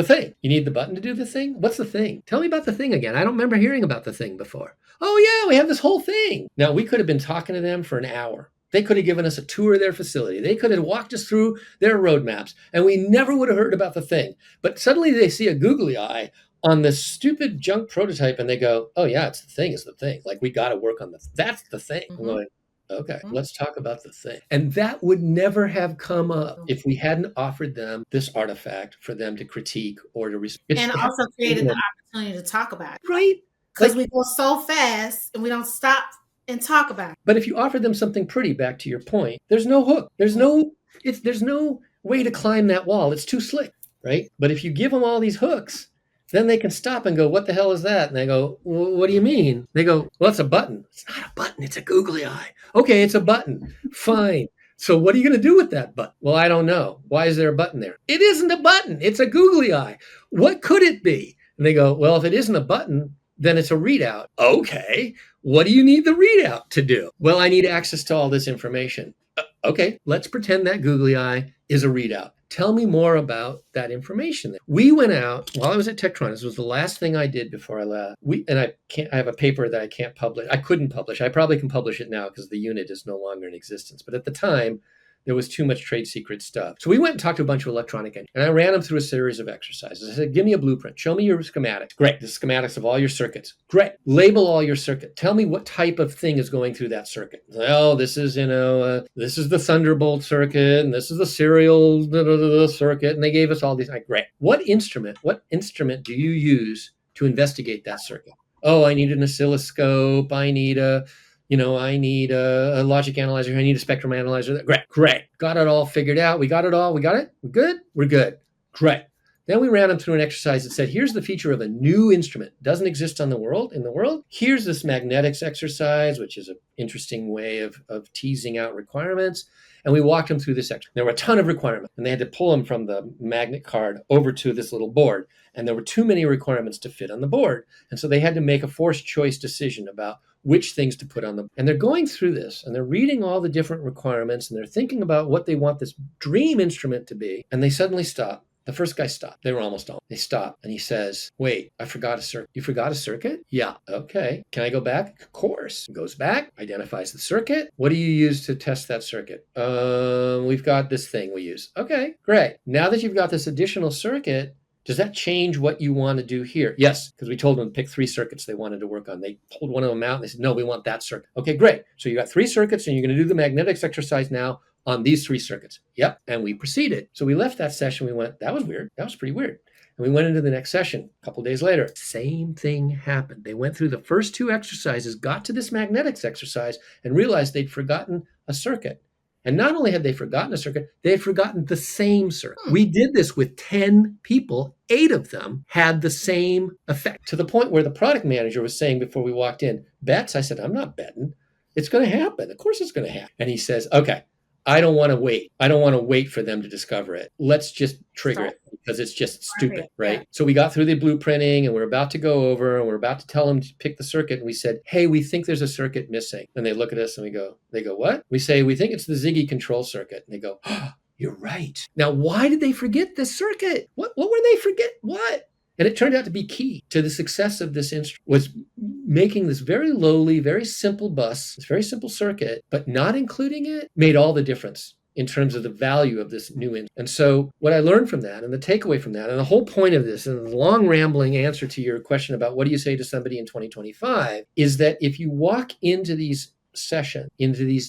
thing. You need the button to do the thing? What's the thing? Tell me about the thing again. I don't remember hearing about the thing before. Oh, yeah, we have this whole thing. Now, we could have been talking to them for an hour. They could have given us a tour of their facility. They could have walked us through their roadmaps, and we never would have heard about the thing. But suddenly they see a googly eye on this stupid junk prototype, and they go, oh, yeah, it's the thing. Like, we got to work on this. That's the thing. I'm going, okay, let's talk about the thing. And that would never have come up if we hadn't offered them this artifact for them to critique or to respond. And also created the opportunity to talk about it. Right. Because we go so fast and we don't stop and talk about it. But if you offer them something pretty, back to your point, there's no hook. There's no way to climb that wall. It's too slick, right? But if you give them all these hooks, then they can stop and go, what the hell is that? And they go, well, what do you mean? They go, well, it's a button. It's not a button. It's a googly eye. Okay, it's a button. Fine. So what are you going to do with that button? Well, I don't know. Why is there a button there? It isn't a button. It's a googly eye. What could it be? And they go, well, if it isn't a button, then it's a readout. Okay. What do you need the readout to do? Well, I need access to all this information. Okay, let's pretend that googly eye is a readout. Tell me more about that information. We went out while I was at Tektronix. This was the last thing I did before I left. I have a paper that I can't publish. I couldn't publish. I probably can publish it now because the unit is no longer in existence. But at the time, there was too much trade secret stuff. So we went and talked to a bunch of electronic engineers, and I ran them through a series of exercises. I said, give me a blueprint. Show me your schematics. Great. The schematics of all your circuits. Great. Label all your circuit. Tell me what type of thing is going through that circuit. Oh, this is, this is the Thunderbolt circuit, and this is the serial circuit. And they gave us all these. Great. What instrument do you use to investigate that circuit? Oh, I need an oscilloscope. I need a logic analyzer. I need a spectrum analyzer. Great. Got it all figured out. We got it all. We got it. We're good. We're good. Great. Then we ran them through an exercise that said, here's the feature of a new instrument. Doesn't exist in the world. Here's this magnetics exercise, which is an interesting way of teasing out requirements. And we walked them through this exercise. There were a ton of requirements, and they had to pull them from the magnet card over to this little board. And there were too many requirements to fit on the board. And so they had to make a forced choice decision about which things to put on them. And they're going through this, and they're reading all the different requirements, and they're thinking about what they want this dream instrument to be. And they suddenly stop. The first guy stopped. They were almost done. They stopped, and he says, wait, I forgot a circuit. You forgot a circuit? Yeah. Okay. Can I go back? Of course. He goes back, identifies the circuit. What do you use to test that circuit? We've got this thing we use. Okay, great. Now that you've got this additional circuit, does that change what you want to do here? Yes, because we told them to pick 3 circuits they wanted to work on. They pulled one of them out, and they said, no, we want that circuit. Okay, great. So you got 3 circuits, and you're going to do the magnetics exercise now on these 3 circuits. Yep. And we proceeded. So we left that session. We went, that was weird. That was pretty weird. And we went into the next session a couple of days later. Same thing happened. They went through the first 2 exercises, got to this magnetics exercise, and realized they'd forgotten a circuit. And not only had they forgotten a circuit, they had forgotten the same circuit. We did this with 10 people. 8 of them had the same effect, to the point where the product manager was saying before we walked in, bets? I said, I'm not betting. It's going to happen. Of course it's going to happen. And he says, okay, I don't want to wait. I don't want to wait for them to discover it. Let's just trigger it because it's just stupid, right? Yeah. So we got through the blueprinting, and we're about to go over, and we're about to tell them to pick the circuit. And we said, hey, we think there's a circuit missing. And they look at us and they go, what? We say, we think it's the Ziggy control circuit. And they go, oh, you're right. Now, why did they forget this circuit? What were they forget? What? And it turned out to be key to the success of this instrument, was making this very lowly, very simple bus, this very simple circuit, but not including it made all the difference in terms of the value of this new instrument. And so what I learned from that, and the takeaway from that, and the whole point of this, and the long rambling answer to your question about what do you say to somebody in 2025, is that if you walk into these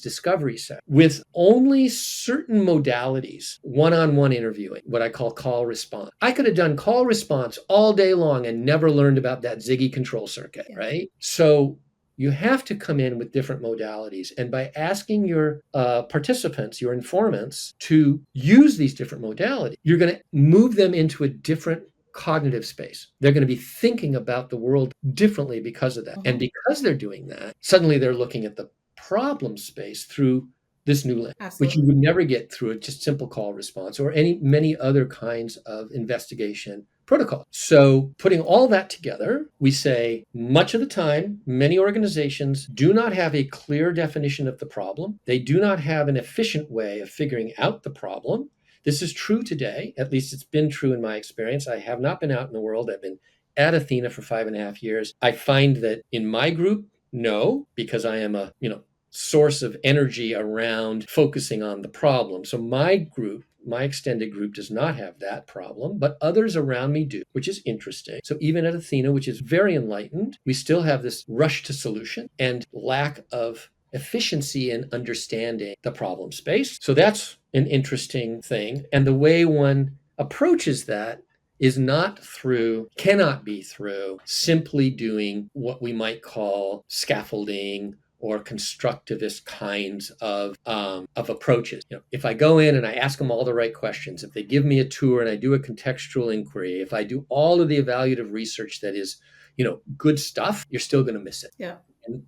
discovery sessions with only certain modalities, one-on-one interviewing, what I call call response. I could have done call response all day long and never learned about that Ziggy control circuit, right? So you have to come in with different modalities. And by asking your participants, your informants, to use these different modalities, you're going to move them into a different cognitive space. They're going to be thinking about the world differently because of that. And because they're doing that, suddenly they're looking at the problem space through this new lens, which you would never get through a just simple call response or many other kinds of investigation protocol. So putting all that together, we say much of the time, many organizations do not have a clear definition of the problem. They do not have an efficient way of figuring out the problem. This is true today. At least it's been true in my experience. I have not been out in the world. I've been at Athena for 5.5 years. I find that in my group, no, because I am a, source of energy around focusing on the problem. So my group, my extended group, does not have that problem, but others around me do, which is interesting. So even at Athena, which is very enlightened, we still have this rush to solution and lack of efficiency in understanding the problem space. So that's an interesting thing. And the way one approaches that cannot be through simply doing what we might call scaffolding or constructivist kinds of approaches. If I go in and I ask them all the right questions, if they give me a tour and I do a contextual inquiry, if I do all of the evaluative research that is, good stuff, you're still going to miss it. Yeah.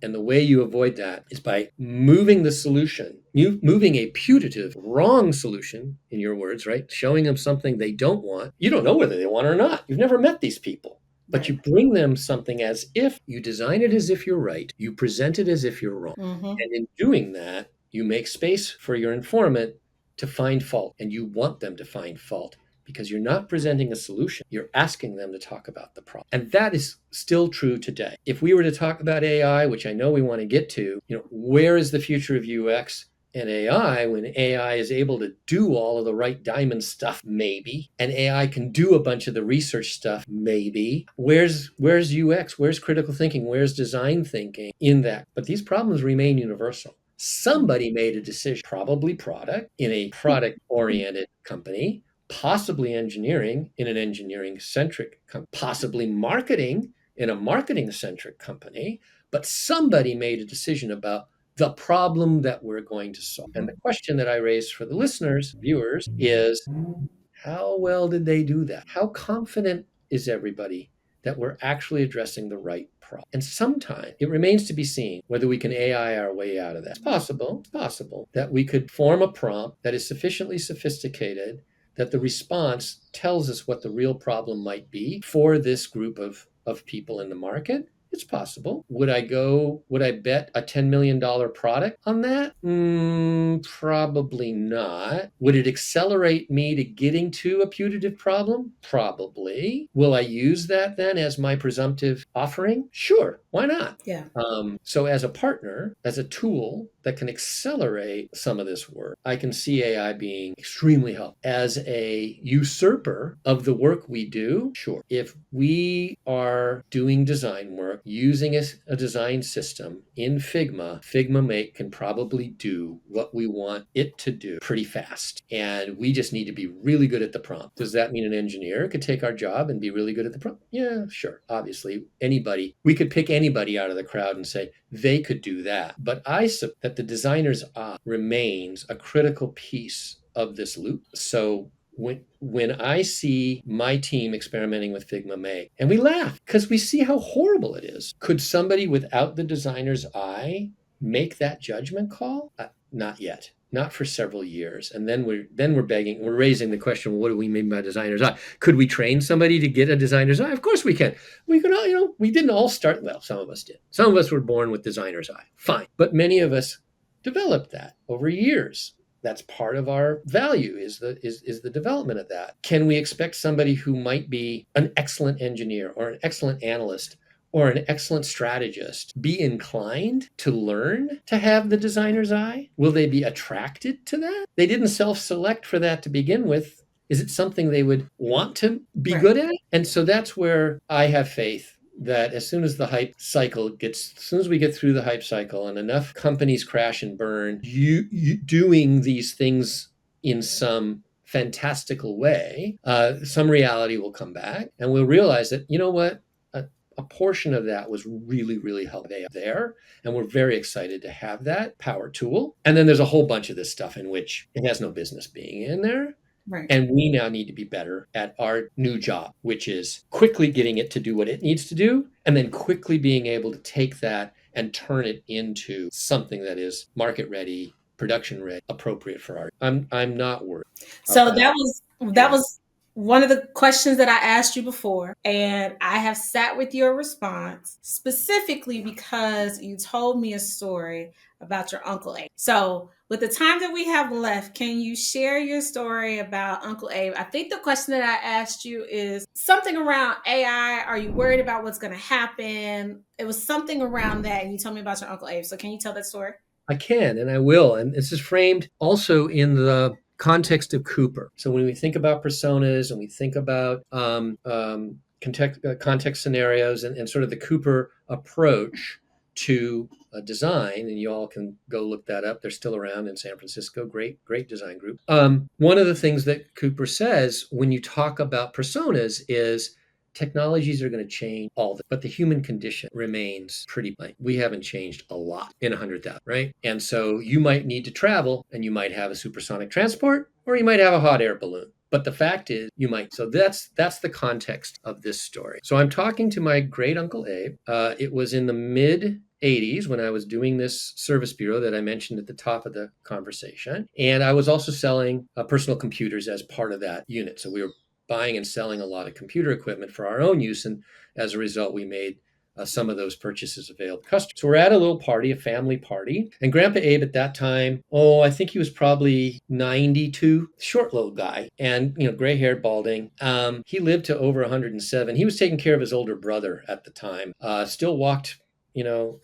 And the way you avoid that is by moving the solution, moving a putative, wrong solution, in your words, right? Showing them something they don't want. You don't know whether they want it or not. You've never met these people. But you bring them something as if you design it as if you're right. You present it as if you're wrong. And in doing that, you make space for your informant to find fault, and you want them to find fault because you're not presenting a solution. You're asking them to talk about the problem. And that is still true today. If we were to talk about AI, which I know we want to get to, where is the future of UX and AI when AI is able to do all of the right diamond stuff? Maybe. And AI can do a bunch of the research stuff? Maybe. Where's UX? Where's critical thinking? Where's design thinking in that? But these problems remain universal. Somebody made a decision, probably product in a product oriented company, possibly engineering in an engineering-centric company, possibly marketing in a marketing-centric company, but somebody made a decision about the problem that we're going to solve. And the question that I raise for the listeners, viewers, is how well did they do that? How confident is everybody that we're actually addressing the right problem? And sometimes it remains to be seen whether we can AI our way out of that. It's possible that we could form a prompt that is sufficiently sophisticated that the response tells us what the real problem might be for this group of people in the market. It's possible. Would I bet a $10 million product on that? Probably not. Would it accelerate me to getting to a putative problem? Probably. Will I use that then as my presumptive offering? Sure. Why not? Yeah. So as a partner, as a tool that can accelerate some of this work, I can see AI being extremely helpful. As a usurper of the work we do, sure. If we are doing design work using a design system in Figma, Figma Make can probably do what we want it to do pretty fast. And we just need to be really good at the prompt. Does that mean an engineer could take our job and be really good at the prompt? Yeah, sure. Obviously, we could pick anybody out of the crowd and say they could do that. But I submit that the designer's eye remains a critical piece of this loop. So when I see my team experimenting with Figma Make, and we laugh because we see how horrible it is. Could somebody without the designer's eye make that judgment call? Not yet. Not for several years. And then we're raising the question, well, what do we mean by designer's eye? Could we train somebody to get a designer's eye? Of course we can. We could all, we didn't all start, well, some of us did. Some of us were born with designer's eye. Fine. But many of us developed that over years. That's part of our value is the development of that. Can we expect somebody who might be an excellent engineer or an excellent analyst or an excellent strategist be inclined to learn to have the designer's eye? Will they be attracted to that? They didn't self-select for that to begin with. Is it something they would want to be good at? And so that's where I have faith that as soon as we get through the hype cycle and enough companies crash and burn, you doing these things in some fantastical way, some reality will come back and we'll realize that, you know what, a portion of that was really, really helpful there. And we're very excited to have that power tool. And then there's a whole bunch of this stuff in which it has no business being in there. Right. And we now need to be better at our new job, which is quickly getting it to do what it needs to do, and then quickly being able to take that and turn it into something that is market ready, production ready, appropriate for our. I'm not worried. So that was one of the questions that I asked you before, and I have sat with your response specifically because you told me a story about your Uncle Abe. So with the time that we have left, can you share your story about Uncle Abe? I think the question that I asked you is something around AI. Are you worried about what's going to happen? It was something around that, and you told me about your Uncle Abe. So can you tell that story? I can, and I will. And this is framed also in the context of Cooper. So when we think about personas and we think about context scenarios and sort of the Cooper approach to design, and you all can go look that up. They're still around in San Francisco. Great design group. One of the things that Cooper says when you talk about personas is technologies are going to change but the human condition remains pretty blank. We haven't changed a lot in 100,000, right? And so you might need to travel and you might have a supersonic transport or you might have a hot air balloon. But the fact is, you might. So that's the context of this story. So I'm talking to my great Uncle Abe. It was in the mid 80s when I was doing this service bureau that I mentioned at the top of the conversation. And I was also selling personal computers as part of that unit. So we were buying and selling a lot of computer equipment for our own use. And as a result, we made some of those purchases available to customers. So we're at a little party, a family party, and Grandpa Abe at that time, I think he was probably 92, short little guy, and gray haired, balding. He lived to over 107. He was taking care of his older brother at the time. Still walked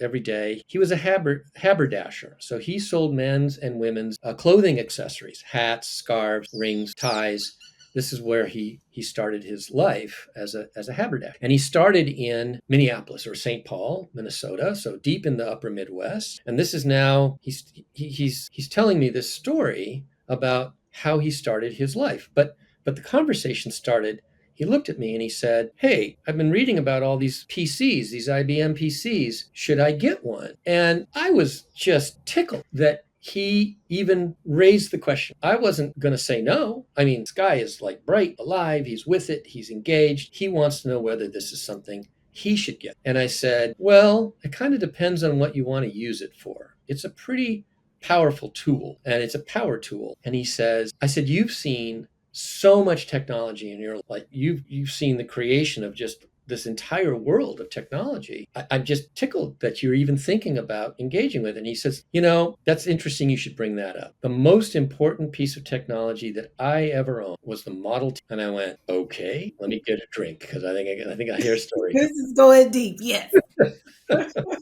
every day. He was a haberdasher. So he sold men's and women's clothing accessories, hats, scarves, rings, ties. This is where he started his life as a haberdasher. And he started in Minneapolis or St. Paul, Minnesota, so deep in the upper Midwest. And this is now, he's telling me this story about how he started his life. But the conversation started. He looked at me and he said, "Hey, I've been reading about all these PCs, these IBM PCs. Should I get one?" And I was just tickled that he even raised the question. I wasn't going to say no. I mean, this guy is like bright, alive. He's with it. He's engaged. He wants to know whether this is something he should get. And I said, "Well, it kind of depends on what you want to use it for. It's a pretty powerful tool, and it's a power tool." And I said, "You've seen so much technology in your life. You've seen the creation of just this entire world of technology. I'm just tickled that you're even thinking about engaging with it." And he says, "That's interesting. You should bring that up. The most important piece of technology that I ever owned was the Model T." And I went, "Okay, let me get a drink because I think I hear a story." This is going deep. Yes. He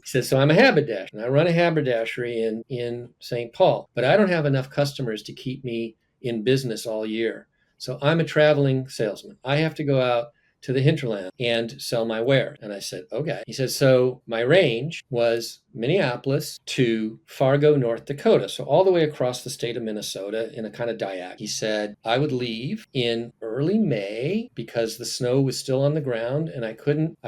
says, "So I'm a haberdasher, and I run a haberdashery in St. Paul, but I don't have enough customers to keep me in business all year. So I'm a traveling salesman. I have to go out to the hinterland and sell my ware." And I said, "Okay." He says, "So my range was Minneapolis to Fargo, North Dakota. So all the way across the state of Minnesota in a kind of diagonal." He said, "I would leave in early May because the snow was still on the ground and I couldn't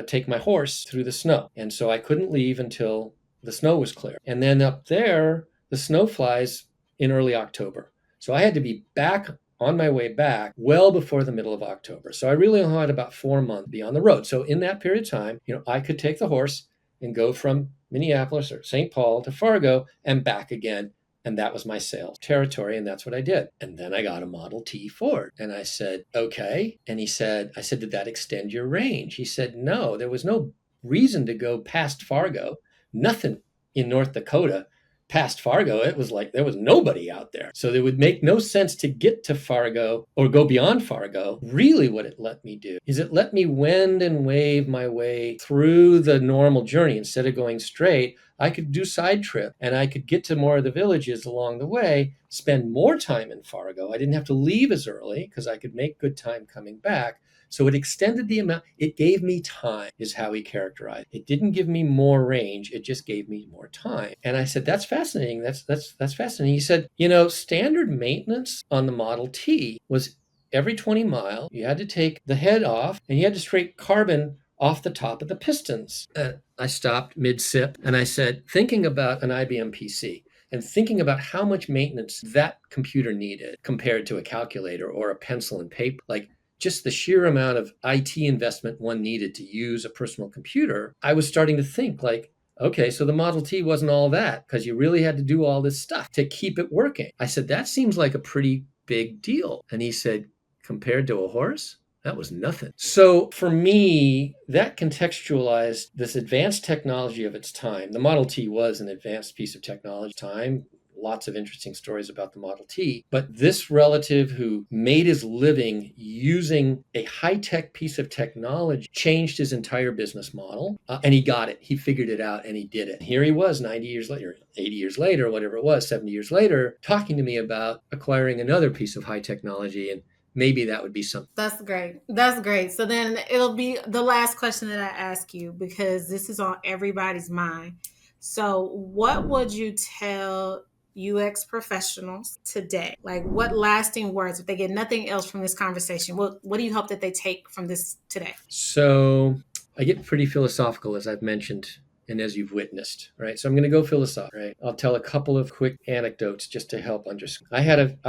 take my horse through the snow. And so I couldn't leave until the snow was clear. And then up there, the snow flies in early October. So I had to be back on my way back well before the middle of October. So I really only had about 4 months to be on the road. So in that period of time, I could take the horse and go from Minneapolis or St. Paul to Fargo and back again. And that was my sales territory. And that's what I did. And then I got a Model T Ford." And I said, "Okay." And I said, "Did that extend your range?" He said, "No, there was no reason to go past Fargo. Nothing in North Dakota past Fargo. It was like there was nobody out there. So it would make no sense to get to Fargo or go beyond Fargo. Really, what it let me do is it let me wend and wave my way through the normal journey. Instead of going straight, I could do side trip and I could get to more of the villages along the way, spend more time in Fargo. I didn't have to leave as early because I could make good time coming back. So it extended the amount. It gave me time," is how he characterized it. "It didn't give me more range. It just gave me more time." And I said, "That's fascinating. That's fascinating." He said, "Standard maintenance on the Model T was every 20 miles, you had to take the head off and you had to scrape carbon off the top of the pistons." I stopped mid-sip and I said, thinking about an IBM PC and thinking about how much maintenance that computer needed compared to a calculator or a pencil and paper, like just the sheer amount of IT investment one needed to use a personal computer, I was starting to think like, okay, so the Model T wasn't all that because you really had to do all this stuff to keep it working. I said, "That seems like a pretty big deal." And he said, "Compared to a horse, that was nothing." So for me, that contextualized this advanced technology of its time. The Model T was an advanced piece of technology at the time. Lots of interesting stories about the Model T. But this relative who made his living using a high-tech piece of technology changed his entire business model. And he got it. He figured it out and he did it. Here he was 90 years later, 80 years later, whatever it was, 70 years later, talking to me about acquiring another piece of high technology. And maybe that would be something. That's great. That's great. So then it'll be the last question that I ask you because this is on everybody's mind. So, what would you tell UX professionals today? Like, what lasting words, if they get nothing else from this conversation, what do you hope that they take from this today? So, I get pretty philosophical, as I've mentioned and as you've witnessed, right? So I'm going to go philosophical, right? I'll tell a couple of quick anecdotes just to help understand. I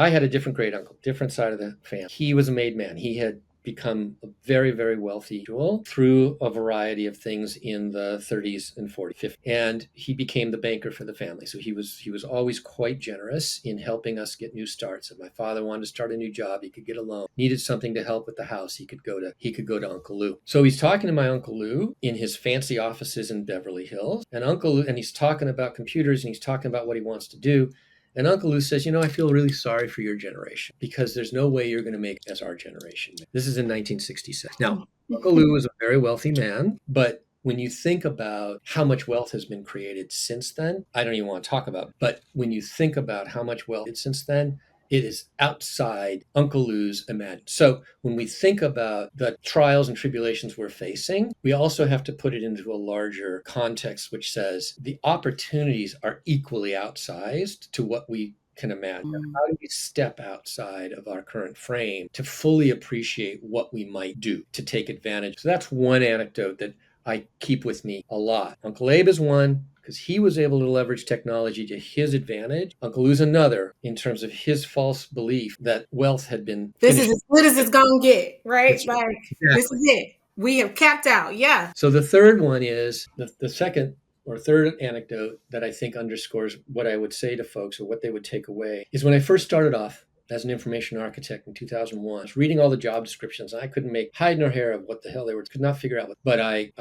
had a different great uncle, different side of the family. He was a made man. He had become a very, very wealthy individual through a variety of things in the 30s and 40s, 50s. And he became the banker for the family. So he was always quite generous in helping us get new starts. If my father wanted to start a new job, he could get a loan. Needed something to help with the house, he could go to Uncle Lou. So he's talking to my Uncle Lou in his fancy offices in Beverly Hills. And Uncle Lou, and he's talking about computers and he's talking about what he wants to do. And Uncle Lou says, I feel really sorry for your generation because there's no way you're going to make it as our generation. This is in 1966. Now, Uncle Lou was a very wealthy man, but when you think about how much wealth has been created since then, I don't even want to talk about it, but when you think about how much wealth since then, it is outside Uncle Lou's imagination. So when we think about the trials and tribulations we're facing, we also have to put it into a larger context, which says the opportunities are equally outsized to what we can imagine. How do we step outside of our current frame to fully appreciate what we might do to take advantage? So that's one anecdote that I keep with me a lot. Uncle Abe is one because he was able to leverage technology to his advantage. Uncle Lou's another in terms of his false belief that wealth had been This finished. is as good as it's gonna get, right? That's right. Like this Exactly. is it. We have capped out. Yeah. So the third one is the second or third anecdote that I think underscores what I would say to folks or what they would take away is when I first started off as an information architect in 2001. I was reading all the job descriptions and I couldn't make hide nor hair of what the hell they were. Could not figure out. But I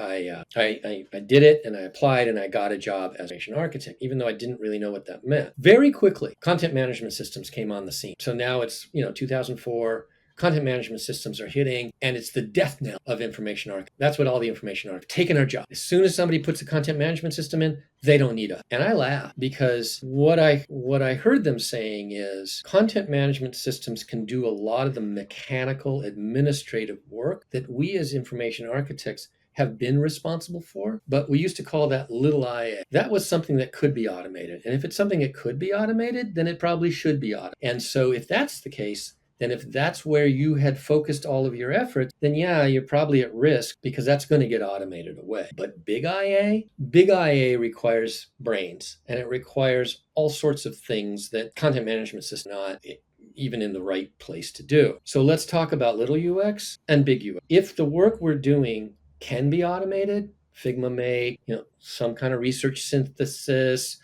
did it and I applied and I got a job as an information architect, even though I didn't really know what that meant. Very quickly, content management systems came on the scene. So now it's 2004. Content management systems are hitting, and it's the death knell of information architecture. That's what all the information architects taking our job. As soon as somebody puts a content management system in, they don't need us. And I laugh because what I heard them saying is content management systems can do a lot of the mechanical administrative work that we as information architects have been responsible for, but we used to call that little IA. That was something that could be automated. And if it's something that could be automated, then it probably should be automated. And so if that's the case, then if that's where you had focused all of your efforts, then yeah, you're probably at risk because that's going to get automated away. But big IA requires brains and it requires all sorts of things that content management system not even in the right place to do. So let's talk about little UX and big UX. If the work we're doing can be automated, Figma may, some kind of research synthesis,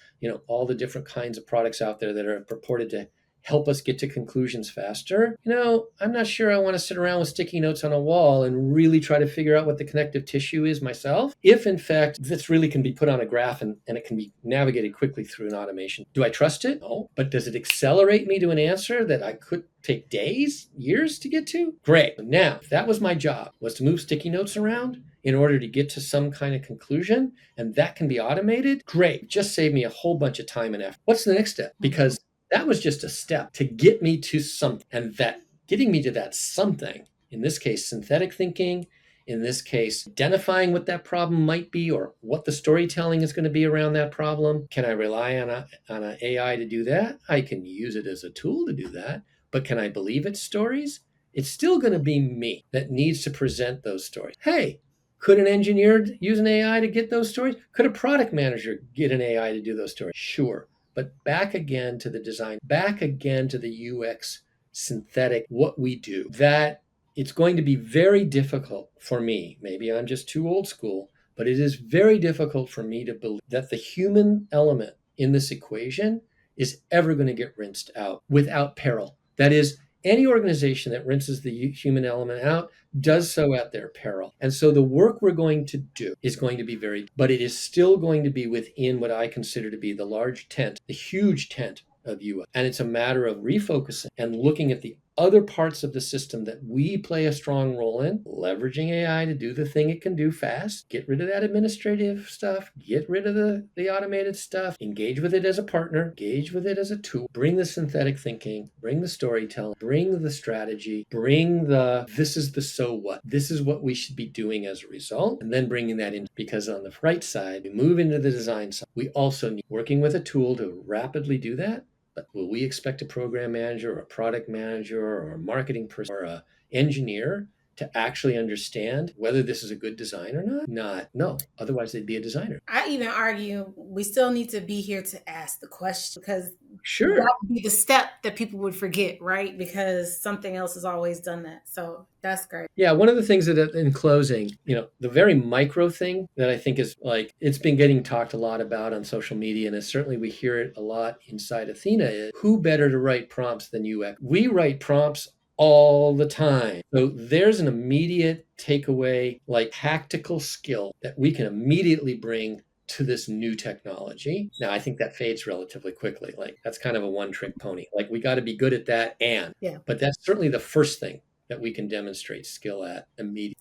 all the different kinds of products out there that are purported to help us get to conclusions faster. I'm not sure I want to sit around with sticky notes on a wall and really try to figure out what the connective tissue is myself. If in fact this really can be put on a graph and it can be navigated quickly through an automation, do I trust it? No. But does it accelerate me to an answer that I could take days, years to get to? Great. Now, if that was my job, was to move sticky notes around in order to get to some kind of conclusion, and that can be automated, great. Just save me a whole bunch of time and effort. What's the next step? Because that was just a step to get me to something. And that getting me to that something, in this case, synthetic thinking, in this case, identifying what that problem might be or what the storytelling is going to be around that problem. Can I rely on an AI to do that? I can use it as a tool to do that. But can I believe its stories? It's still going to be me that needs to present those stories. Hey, could an engineer use an AI to get those stories? Could a product manager get an AI to do those stories? Sure. But back again to the design, back again to the UX synthetic, what we do, that it's going to be very difficult for me. Maybe I'm just too old school, but it is very difficult for me to believe that the human element in this equation is ever going to get rinsed out without peril. That is, any organization that rinses the human element out does so at their peril. And so the work we're going to do is going to be but it is still going to be within what I consider to be the large tent, the huge tent of UX. And it's a matter of refocusing and looking at the other parts of the system that we play a strong role in, leveraging AI to do the thing it can do fast, get rid of that administrative stuff, get rid of the automated stuff, engage with it as a partner, engage with it as a tool, bring the synthetic thinking, bring the storytelling, bring the strategy, bring this is the so what, this is what we should be doing as a result, and then bringing that in. Because on the right side, we move into the design side. We also need working with a tool to rapidly do that. But will we expect a program manager or a product manager or a marketing person or an engineer to actually understand whether this is a good design or not? Not, no. Otherwise, they'd be a designer. I even argue we still need to be here to ask the question because that Sure. would be the step that people would forget, right? Because something else has always done that. So that's great. Yeah, one of the things that in closing, the very micro thing that I think is like it's been getting talked a lot about on social media, and certainly we hear it a lot inside Athena is who better to write prompts than UX? We write prompts all the time. So there's an immediate takeaway, like tactical skill that we can immediately bring to this new technology. Now, I think that fades relatively quickly. Like that's kind of a one trick pony. Like we got to be good at that Yeah. but that's certainly the first thing that we can demonstrate skill at immediately.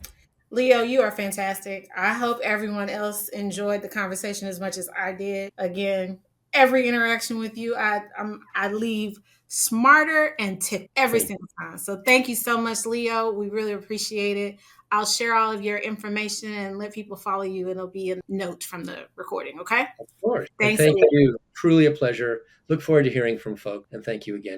Leo, you are fantastic. I hope everyone else enjoyed the conversation as much as I did. Again, every interaction with you, I leave smarter and tick every Thank, single time. So thank you so much, Leo. We really appreciate it. I'll share all of your information and let people follow you. It'll be a note from the recording. Okay. of course. And Thanks, thank Leo. you. Truly a pleasure. Look forward to hearing from folks. And thank you again.